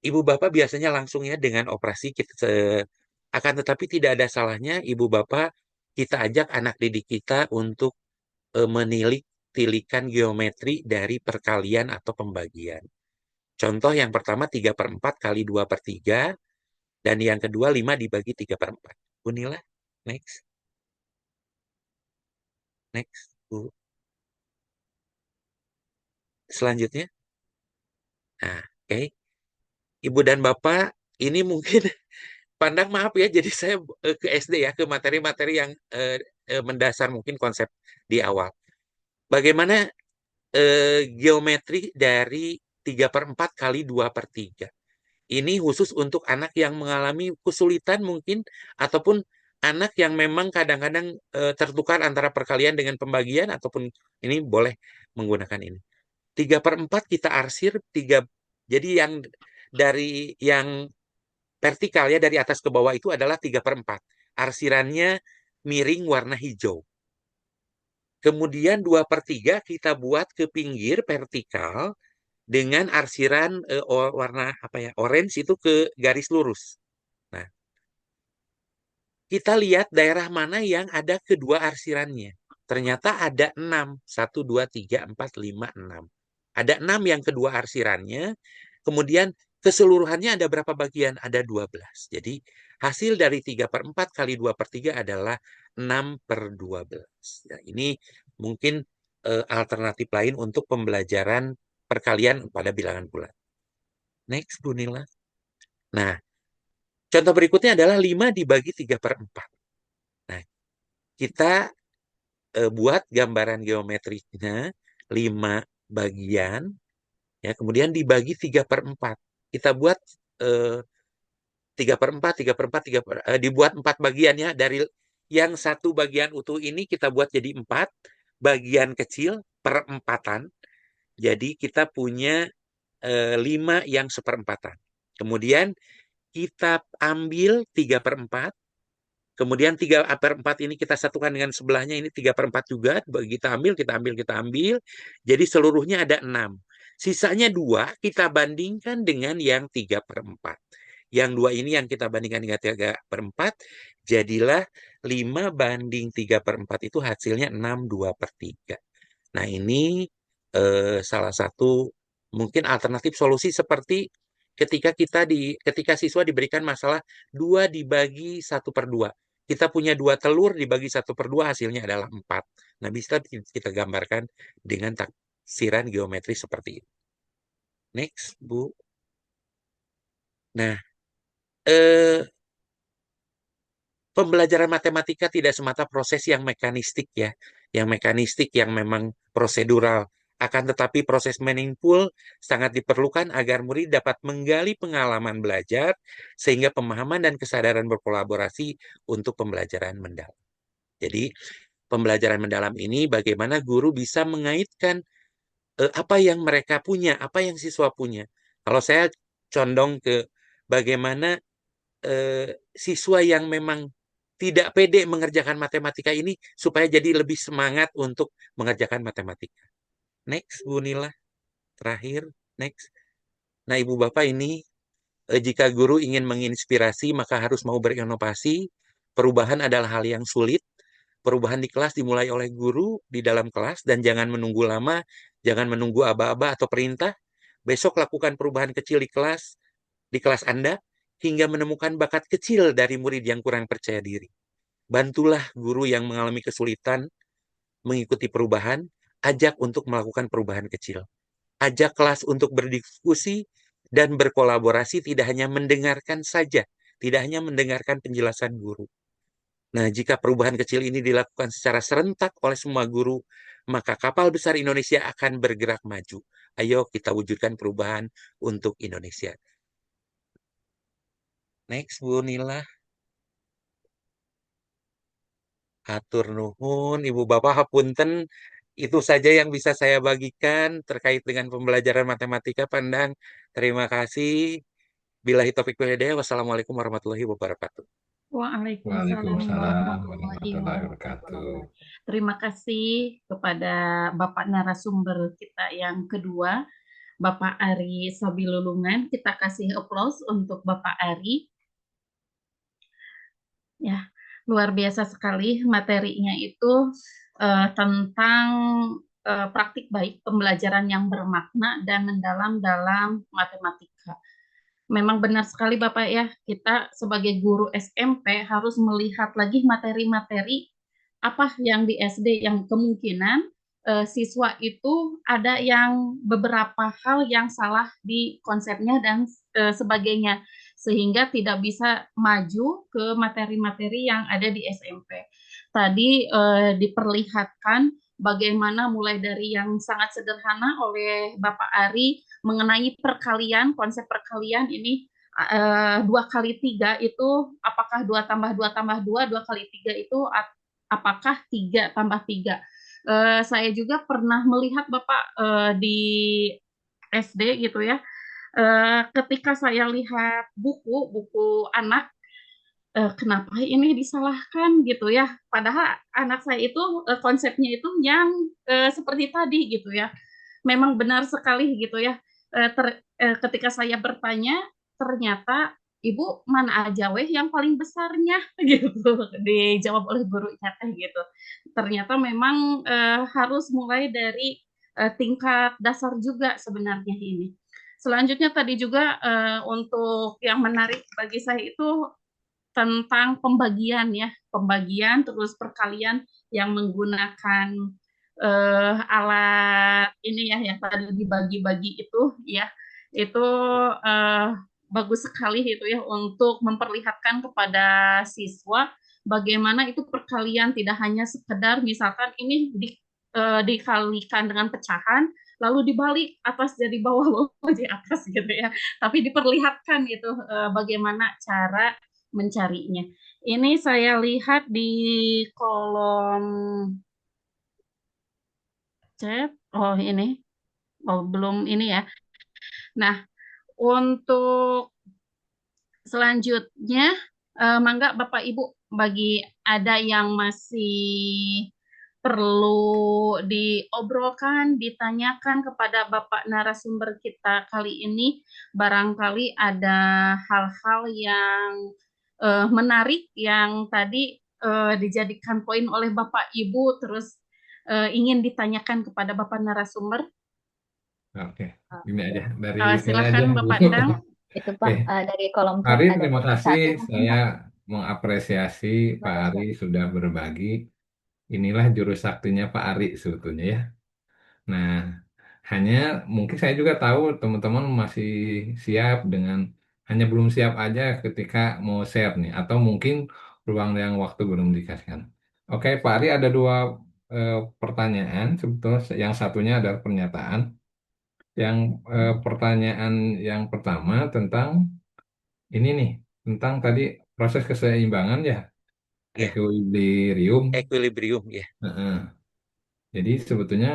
Ibu Bapak biasanya langsung ya dengan operasi akan tetapi tidak ada salahnya Ibu Bapak kita ajak anak didik kita untuk menilik tilikan geometri dari perkalian atau pembagian. Contoh yang pertama 3/4 kali 2/3, dan yang kedua 5 dibagi 3/4. Bu Nila, next. Next, Bu. Selanjutnya. Nah, oke. Ibu dan Bapak, ini mungkin pandang maaf ya, jadi saya ke SD ya, ke materi-materi yang mendasar mungkin konsep di awal. Bagaimana geometri dari 3/4 kali 2/3. Ini khusus untuk anak yang mengalami kesulitan mungkin, ataupun anak yang memang kadang-kadang tertukar antara perkalian dengan pembagian, ataupun ini boleh menggunakan ini. 3/4 kita arsir, jadi yang dari yang vertikal ya, dari atas ke bawah itu adalah 3/4. Arsirannya miring warna hijau. Kemudian 2/3 kita buat ke pinggir vertikal dengan arsiran warna orange itu ke garis lurus. Nah, kita lihat daerah mana yang ada kedua arsirannya. Ternyata ada 6. 1, 2, 3, 4, 5, 6. Ada 6 yang kedua arsirannya. Kemudian keseluruhannya ada berapa bagian? Ada 12. Jadi hasil dari 3/4 kali 2/3 adalah 6/12. Nah, ini mungkin alternatif lain untuk pembelajaran perkalian pada bilangan bulat. Next, Bu Nila. Nah, contoh berikutnya adalah 5 dibagi 3/4. Nah, kita buat gambaran geometrinya 5 bagian, ya, kemudian dibagi 3/4. Kita buat 3/4, 3/4, dibuat 4 bagian ya. Dari yang satu bagian utuh ini kita buat jadi 4 bagian kecil perempatan. Jadi kita punya 5 yang seperempatan. Kemudian kita ambil 3/4. Kemudian 3/4 ini kita satukan dengan sebelahnya, ini 3/4 juga. Kita ambil. Jadi seluruhnya ada 6. Sisanya 2 kita bandingkan dengan yang 3/4. Yang 2 ini yang kita bandingkan dengan 3/4. Jadilah 5 banding 3/4 itu hasilnya 6 2/3. Nah, ini salah satu mungkin alternatif solusi seperti ketika siswa diberikan masalah 2 dibagi 1/2. Kita punya 2 telur dibagi 1/2 hasilnya adalah 4. Nah, bisa kita gambarkan dengan taksiran geometri seperti ini. Next, Bu. Nah, eh, pembelajaran matematika tidak semata proses yang mekanistik ya, yang memang prosedural. Akan tetapi proses meaningful sangat diperlukan agar murid dapat menggali pengalaman belajar sehingga pemahaman dan kesadaran berkolaborasi untuk pembelajaran mendalam. Jadi, pembelajaran mendalam ini bagaimana guru bisa mengaitkan apa yang mereka punya, apa yang siswa punya. Kalau saya condong ke bagaimana siswa yang memang tidak pede mengerjakan matematika ini supaya jadi lebih semangat untuk mengerjakan matematika. Next, Bu Nila. Terakhir, next. Nah, Ibu Bapak ini, jika guru ingin menginspirasi, maka harus mau berinovasi. Perubahan adalah hal yang sulit. Perubahan di kelas dimulai oleh guru di dalam kelas dan jangan menunggu lama, jangan menunggu aba-aba atau perintah. Besok lakukan perubahan kecil di kelas Anda, hingga menemukan bakat kecil dari murid yang kurang percaya diri. Bantulah guru yang mengalami kesulitan mengikuti perubahan, ajak untuk melakukan perubahan kecil. Ajak kelas untuk berdiskusi dan berkolaborasi, tidak hanya mendengarkan saja, tidak hanya mendengarkan penjelasan guru. Nah, jika perubahan kecil ini dilakukan secara serentak oleh semua guru, maka kapal besar Indonesia akan bergerak maju. Ayo kita wujudkan perubahan untuk Indonesia. Next, Bu Nila. Hatur nuhun, Ibu Bapak hapunten. Itu saja yang bisa saya bagikan terkait dengan pembelajaran matematika Pandang. Terima kasih. Billahi taufiq wal hidayah. Wassalamualaikum warahmatullahi wabarakatuh. Waalaikumsalam Waalaikumsalam warahmatullahi warahmatullahi wabarakatuh. wabarakatuh. Terima kasih kepada Bapak narasumber kita yang kedua, Bapak Ari Sabilulungan. Kita kasih aplaus untuk Bapak Ari. Ya, luar biasa sekali materinya itu tentang praktik baik pembelajaran yang bermakna dan mendalam dalam matematika. Memang benar sekali Bapak ya, kita sebagai guru SMP harus melihat lagi materi-materi apa yang di SD yang kemungkinan siswa itu ada yang beberapa hal yang salah di konsepnya dan sebagainya, sehingga tidak bisa maju ke materi-materi yang ada di SMP. Tadi diperlihatkan bagaimana mulai dari yang sangat sederhana oleh Bapak Ari mengenai perkalian, konsep perkalian ini 2 kali 3 itu apakah 2 tambah 2 tambah 2, 2 kali 3 itu apakah 3 tambah 3. Saya juga pernah melihat Bapak di SD gitu ya, ketika saya lihat buku anak, kenapa ini disalahkan gitu ya, padahal anak saya itu konsepnya itu yang seperti tadi gitu ya. Memang benar sekali gitu ya, ketika saya bertanya, ternyata Ibu mana aja weh yang paling besarnya gitu, dijawab oleh gurunya gitu. Ternyata memang harus mulai dari tingkat dasar juga sebenarnya ini. Selanjutnya tadi juga untuk yang menarik bagi saya itu tentang pembagian ya, pembagian terus perkalian yang menggunakan alat ini ya yang tadi dibagi-bagi itu ya, itu eh, bagus sekali itu ya untuk memperlihatkan kepada siswa bagaimana itu perkalian tidak hanya sekedar misalkan ini dikalikan dengan pecahan lalu dibalik atas jadi bawah bawah jadi atas gitu ya, tapi diperlihatkan itu bagaimana cara mencarinya. Ini saya lihat di kolom chat. Oh, ini. Oh, belum ini ya. Nah, untuk selanjutnya, mangga Bapak Ibu, bagi ada yang masih perlu diobrolkan, ditanyakan kepada Bapak narasumber kita kali ini, barangkali ada hal-hal yang menarik yang tadi dijadikan poin oleh Bapak Ibu, terus ingin ditanyakan kepada Bapak narasumber. Oke, ini aja dari saya aja, Silakan Bu. Bapak Endang. Itu Pak, Oke, dari kolom chat Ari, ada terima satu kasih. mungkin Pak. Saya mengapresiasi Pak Ari sudah berbagi. Inilah jurus saktinya Pak Ari sebetulnya ya. Nah, Hanya mungkin saya juga tahu teman-teman masih siap dengan hanya belum siap aja ketika mau share nih, atau mungkin ruang yang waktu belum dikasihkan. Oke, Pak Ari ada dua pertanyaan sebetulnya. Yang satunya adalah pernyataan. Yang pertanyaan yang pertama tentang ini nih, tentang tadi proses keseimbangan ya, Ya, equilibrium. equilibrium ya. Heeh. Jadi sebetulnya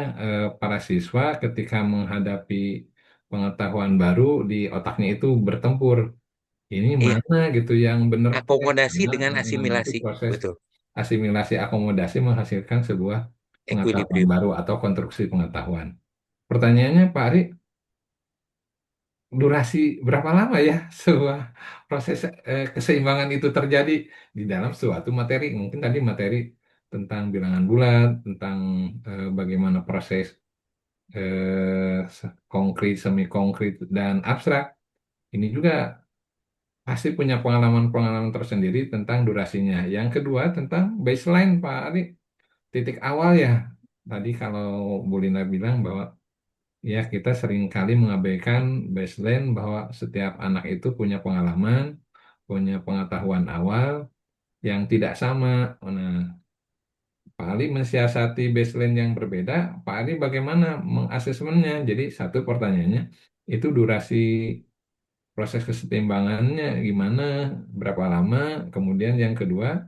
para siswa ketika menghadapi pengetahuan baru di otaknya itu bertempur. Ini Iya, mana gitu yang benar teh? akomodasi Karena dengan nanti asimilasi. proses Betul. asimilasi akomodasi menghasilkan sebuah pengetahuan Equilibrium. baru atau konstruksi pengetahuan. Pertanyaannya Pak Ari, durasi berapa lama ya sebuah proses keseimbangan itu terjadi di dalam suatu materi? Mungkin tadi materi tentang bilangan bulat, tentang bagaimana proses konkret, semi konkret, dan abstrak. Ini juga pasti punya pengalaman-pengalaman tersendiri tentang durasinya. Yang kedua tentang baseline, Pak Ari, titik awal ya. Tadi kalau Bu Lina bilang bahwa ya kita seringkali mengabaikan baseline bahwa setiap anak itu punya pengalaman, punya pengetahuan awal yang tidak sama. Nah, Pak Ali mensiasati baseline yang berbeda. Pak Ali bagaimana mengasesmennya? Jadi satu pertanyaannya itu durasi proses kesetimbangannya gimana, berapa lama? Kemudian yang kedua,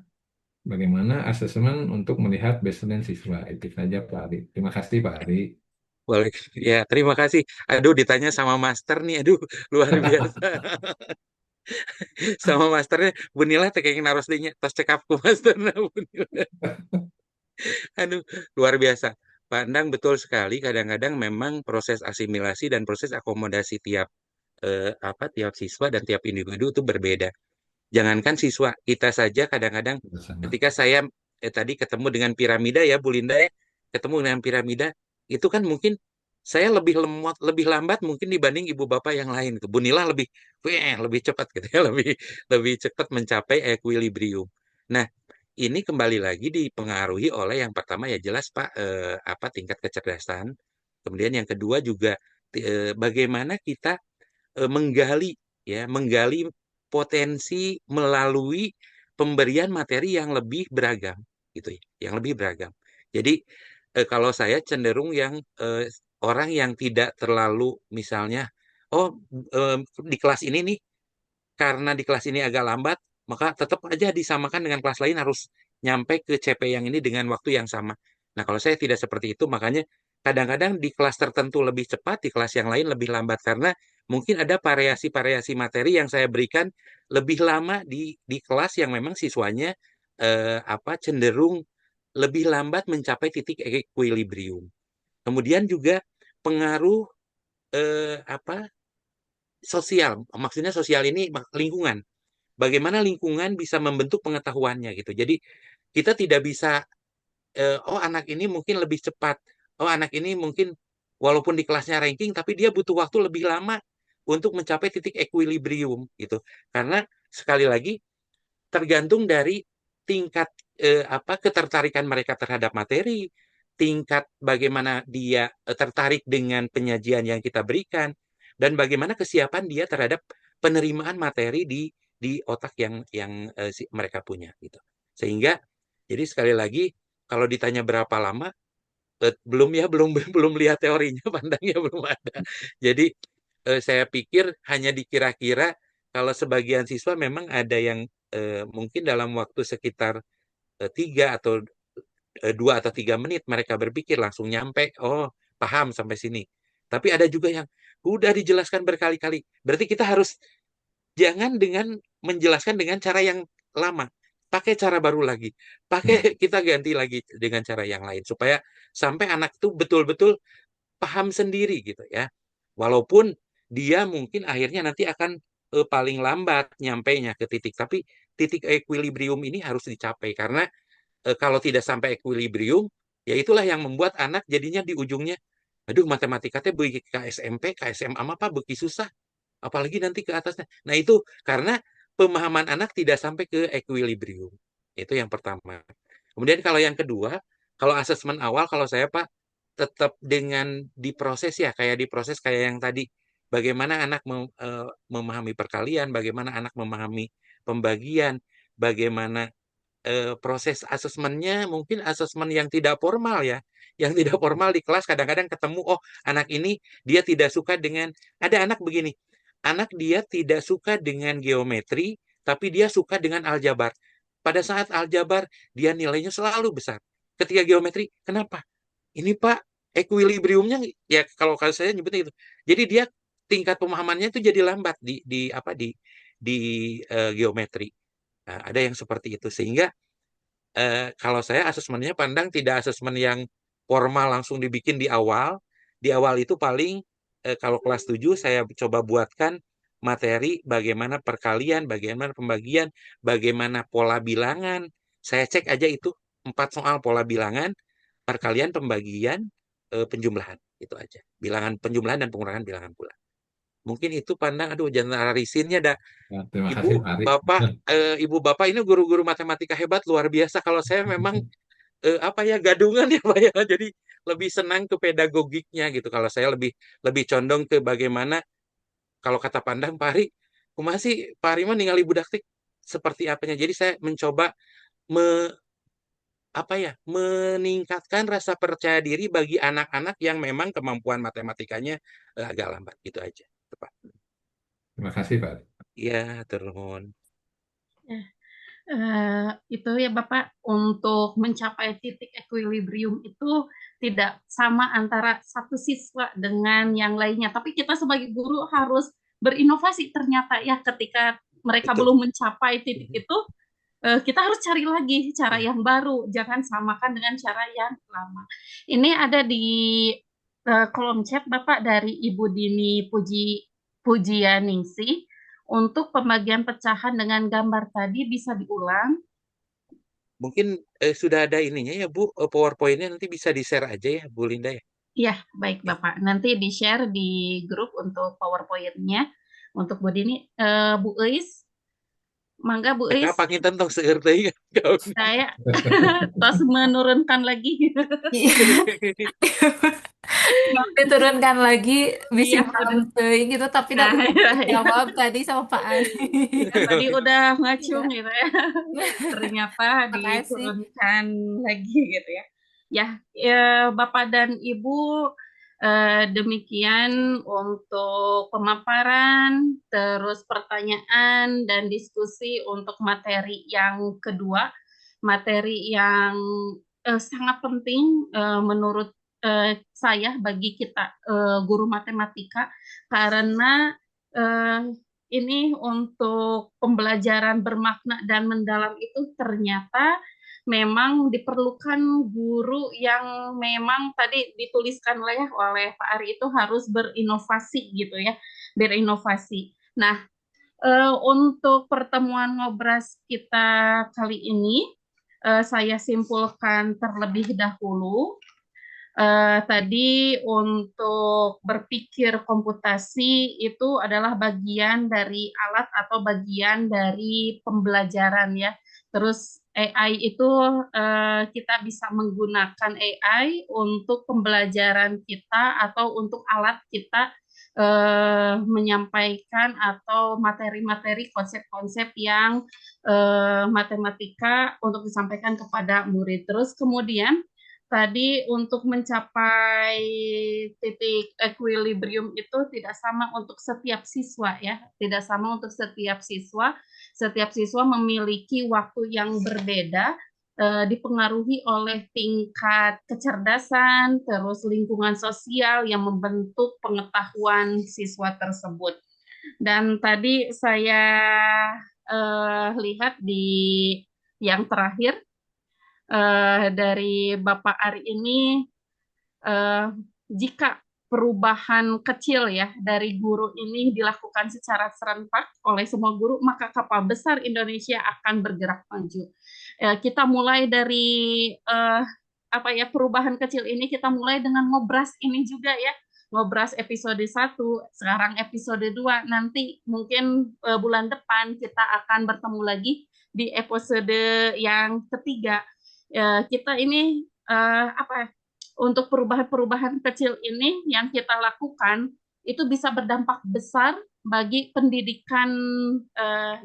bagaimana asesmen untuk melihat baseline siswa? Itu saja Pak Ali. Terima kasih Pak Ali. Boleh. Ya, terima kasih. Aduh, ditanya sama master nih. Aduh, luar biasa. Sama masternya, Bunila teh kayak naros dinya, tos cekapku master. Bunila. Aduh, luar biasa. Pandang betul sekali. Kadang-kadang memang proses asimilasi dan proses akomodasi tiap tiap siswa dan tiap individu itu berbeda. Jangankan siswa, kita saja kadang-kadang Bersama. ketika saya tadi ketemu dengan piramida ya, Bu Linda ya, ketemu dengan piramida, itu kan mungkin saya lebih lemot, lebih lambat mungkin dibanding ibu bapak yang lain. Bu Nila lebih cepat gitu ya, lebih lebih cepat mencapai equilibrium. Nah, ini kembali lagi dipengaruhi oleh yang pertama ya jelas Pak tingkat kecerdasan. Kemudian yang kedua juga bagaimana kita menggali menggali potensi melalui pemberian materi yang lebih beragam gitu ya, yang lebih beragam. Jadi kalau saya cenderung yang orang yang tidak terlalu misalnya oh di kelas ini nih karena di kelas ini agak lambat, maka tetap aja disamakan dengan kelas lain harus nyampe ke CP yang ini dengan waktu yang sama. Nah, kalau saya tidak seperti itu, makanya kadang-kadang di kelas tertentu lebih cepat, di kelas yang lain lebih lambat karena mungkin ada variasi-variasi materi yang saya berikan lebih lama di kelas yang memang siswanya cenderung lebih lambat mencapai titik equilibrium. Kemudian juga pengaruh sosial, maksudnya sosial ini lingkungan. Bagaimana lingkungan bisa membentuk pengetahuannya gitu. Jadi kita tidak bisa oh anak ini mungkin lebih cepat. Oh anak ini mungkin walaupun di kelasnya ranking tapi dia butuh waktu lebih lama untuk mencapai titik equilibrium gitu. Karena sekali lagi tergantung dari tingkat ketertarikan mereka terhadap materi, tingkat bagaimana dia tertarik dengan penyajian yang kita berikan, dan bagaimana kesiapan dia terhadap penerimaan materi di otak yang mereka punya gitu. Sehingga jadi sekali lagi kalau ditanya berapa lama belum ya belum belum lihat teorinya pandangnya belum ada. Jadi saya pikir hanya dikira-kira kalau sebagian siswa memang ada yang mungkin dalam waktu sekitar 2 atau 3 menit mereka berpikir langsung nyampe, oh paham sampai sini. Tapi ada juga yang udah dijelaskan berkali-kali. Berarti kita harus jangan dengan menjelaskan dengan cara yang lama. Pakai cara baru lagi. Ya, Pakai kita ganti lagi dengan cara yang lain supaya sampai anak itu betul-betul paham sendiri gitu ya. Walaupun dia mungkin akhirnya nanti akan paling lambat nyampainya ke titik, tapi titik equilibrium ini harus dicapai karena kalau tidak sampai equilibrium, ya itulah yang membuat anak jadinya di ujungnya, aduh matematika teh beuki ka SMP, ka SMA mah apa beuki susah, apalagi nanti ke atasnya. Nah itu karena pemahaman anak tidak sampai ke equilibrium. Itu yang pertama. Kemudian kalau yang kedua, kalau asesmen awal, kalau saya Pak, tetap dengan diproses ya, kayak diproses kayak yang tadi. Bagaimana anak memahami perkalian, bagaimana anak memahami pembagian, bagaimana proses asesmennya, mungkin asesmen yang tidak formal ya. Yang tidak formal di kelas kadang-kadang ketemu, oh anak ini dia tidak suka dengan, ada anak begini, anak dia tidak suka dengan geometri, tapi dia suka dengan aljabar. Pada saat aljabar, dia nilainya selalu besar. Ketika geometri, kenapa? Ini Pak, equilibriumnya ya kalau saya nyebutnya itu. Jadi dia tingkat pemahamannya itu jadi lambat di geometri. Nah, ada yang seperti itu sehingga kalau saya asesmennya pandang tidak asesmen yang formal langsung dibikin di awal. Di awal itu paling kalau kelas 7 saya coba buatkan materi bagaimana perkalian, bagaimana pembagian, bagaimana pola bilangan. Saya cek aja itu 4 soal pola bilangan, perkalian, pembagian, penjumlahan. Itu aja. Bilangan penjumlahan dan pengurangan bilangan pula. Mungkin itu pandang, aduh jangan risinnya dah. Nah, terima kasih Pak Ari. Ibu Bapak ini guru-guru matematika hebat luar biasa. Kalau saya memang gadungan ya Pak ya. Jadi lebih senang ke pedagogiknya gitu. Kalau saya lebih condong ke bagaimana kalau kata pandang Pak Ari, kumaha sih Pak Ari mah ningali budak tik seperti apanya. Jadi saya mencoba meningkatkan rasa percaya diri bagi anak-anak yang memang kemampuan matematikanya agak lambat gitu aja. Tepat. Terima kasih Pak Ari. Iya, turun. Itu ya Bapak, untuk mencapai titik equilibrium itu tidak sama antara satu siswa dengan yang lainnya. Tapi kita sebagai guru harus berinovasi ternyata ya, ketika mereka Betul. belum mencapai titik itu, kita harus cari lagi cara yang baru, jangan samakan dengan cara yang lama. Ini ada di kolom chat Bapak dari Ibu Dini Pujianingsih. Untuk pembagian pecahan dengan gambar tadi bisa diulang. Mungkin sudah ada ininya ya Bu, PowerPoint-nya nanti bisa di-share aja ya Bu Linda ya. Iya, baik Bapak. Nanti di-share di grup untuk PowerPoint-nya. Untuk Bu Dini, Bu Eis, mangga Bu Eis. Panginten tong seueur teh Saya tos menurunkan lagi. Diturunkan lagi, bisa Iya. turun teuing gitu, tapi udah jawab tadi sama Pak Ari. Tadi udah ngacung gitu ya. Ternyata Makasih. diturunkan lagi gitu ya. Ya, Bapak dan Ibu, demikian untuk pemaparan, terus pertanyaan dan diskusi untuk materi yang kedua, materi yang sangat penting menurut saya bagi kita guru matematika, karena ini untuk pembelajaran bermakna dan mendalam itu ternyata memang diperlukan guru yang memang tadi dituliskan oleh Pak Ari itu harus berinovasi gitu ya, berinovasi. Nah, untuk pertemuan ngobras kita kali ini, saya simpulkan terlebih dahulu. Tadi untuk berpikir komputasi itu adalah bagian dari alat atau bagian dari pembelajaran ya. Terus AI itu kita bisa menggunakan AI untuk pembelajaran kita atau untuk alat kita menyampaikan atau materi-materi konsep-konsep yang matematika untuk disampaikan kepada murid. Terus kemudian tadi untuk mencapai titik equilibrium itu tidak sama untuk setiap siswa ya, tidak sama untuk setiap siswa. Setiap siswa memiliki waktu yang berbeda, dipengaruhi oleh tingkat kecerdasan, terus lingkungan sosial yang membentuk pengetahuan siswa tersebut. Dan tadi saya lihat di yang terakhir, dari Bapak Ari ini, jika perubahan kecil ya dari guru ini dilakukan secara serentak oleh semua guru, maka kapal besar Indonesia akan bergerak maju. Kita mulai dari perubahan kecil ini, kita mulai dengan ngobras ini juga ya. Ngobras episode 1, sekarang episode 2, nanti mungkin bulan depan kita akan bertemu lagi di episode yang ketiga. Kita ini untuk perubahan-perubahan kecil ini yang kita lakukan itu bisa berdampak besar bagi pendidikan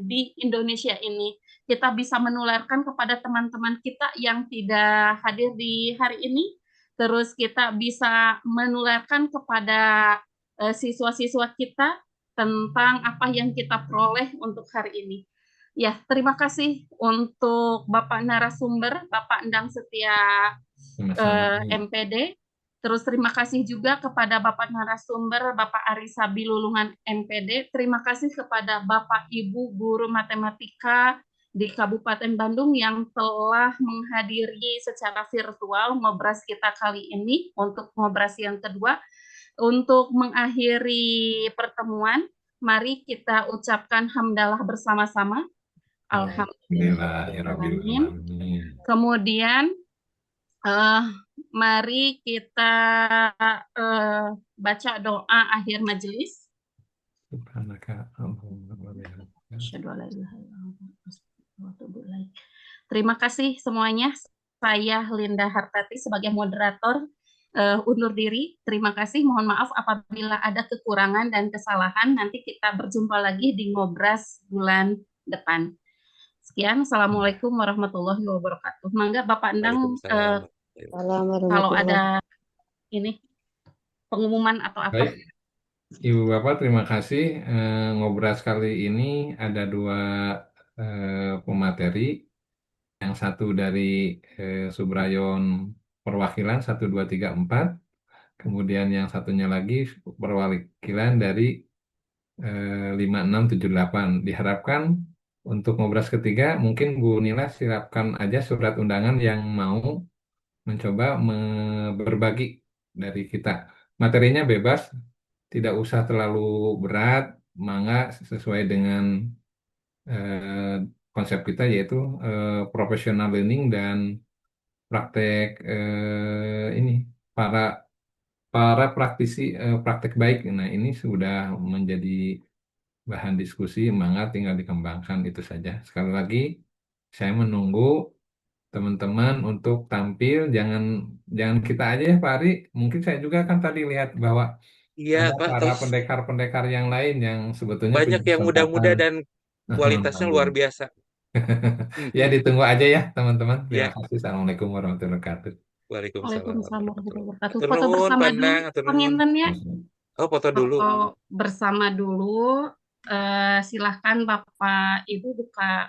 di Indonesia ini. Kita bisa menularkan kepada teman-teman kita yang tidak hadir di hari ini, terus kita bisa menularkan kepada siswa-siswa kita tentang apa yang kita peroleh untuk hari ini. Ya, terima kasih untuk Bapak narasumber, Bapak Endang Setia Sama-sama. MPD. Terus terima kasih juga kepada Bapak narasumber, Bapak Arisa Bilulungan MPD. Terima kasih kepada Bapak Ibu Guru Matematika di Kabupaten Bandung yang telah menghadiri secara virtual ngobras kita kali ini untuk ngobras yang kedua. Untuk mengakhiri pertemuan, mari kita ucapkan hamdalah bersama-sama. Alhamdulillahirrahmanirrahim. Kemudian mari kita baca doa akhir majelis. Terima kasih semuanya. Saya Linda Hartati sebagai moderator undur diri. Terima kasih. Mohon maaf apabila ada kekurangan dan kesalahan. Nanti kita berjumpa lagi di Ngobras bulan depan. Sekian. Assalamualaikum warahmatullahi wabarakatuh. Mangga Bapak Endang kalau ada ini pengumuman atau apa. Baik, Ibu Bapak terima kasih. Ngobras kali ini ada dua pemateri. Yang satu dari Subrayon perwakilan 1, 2, 3, 4. Kemudian yang satunya lagi perwakilan dari 5, 6, 7, 8. Diharapkan untuk ngobras ketiga mungkin Bu Nila siapkan aja surat undangan yang mau mencoba berbagi dari kita. Materinya bebas, tidak usah terlalu berat, mangga sesuai dengan konsep kita yaitu professional learning dan praktek ini para praktisi praktek baik. Nah, ini sudah menjadi bahan diskusi, mangga tinggal dikembangkan itu saja. Sekali lagi, saya menunggu teman-teman untuk tampil, jangan kita aja ya Pak Ari. Mungkin saya juga kan tadi lihat bahwa Iya, ada Pak, para terus pendekar-pendekar yang lain yang sebetulnya banyak punya yang muda-muda kesempatan dan kualitasnya luar menggabung. biasa. Ya, ditunggu aja ya teman-teman. Terima Ya, kasih. Assalamualaikum warahmatullahi wabarakatuh. Waalaikumsalam Waalaikumsalam warahmatullahi warahmatullahi wabarakatuh. wabarakatuh. Atur Foto nuhun, bersama dulu, Pandang, atur nuhun. Panginten ya. Oh, foto dulu. Foto bersama dulu. Silahkan Bapak Ibu buka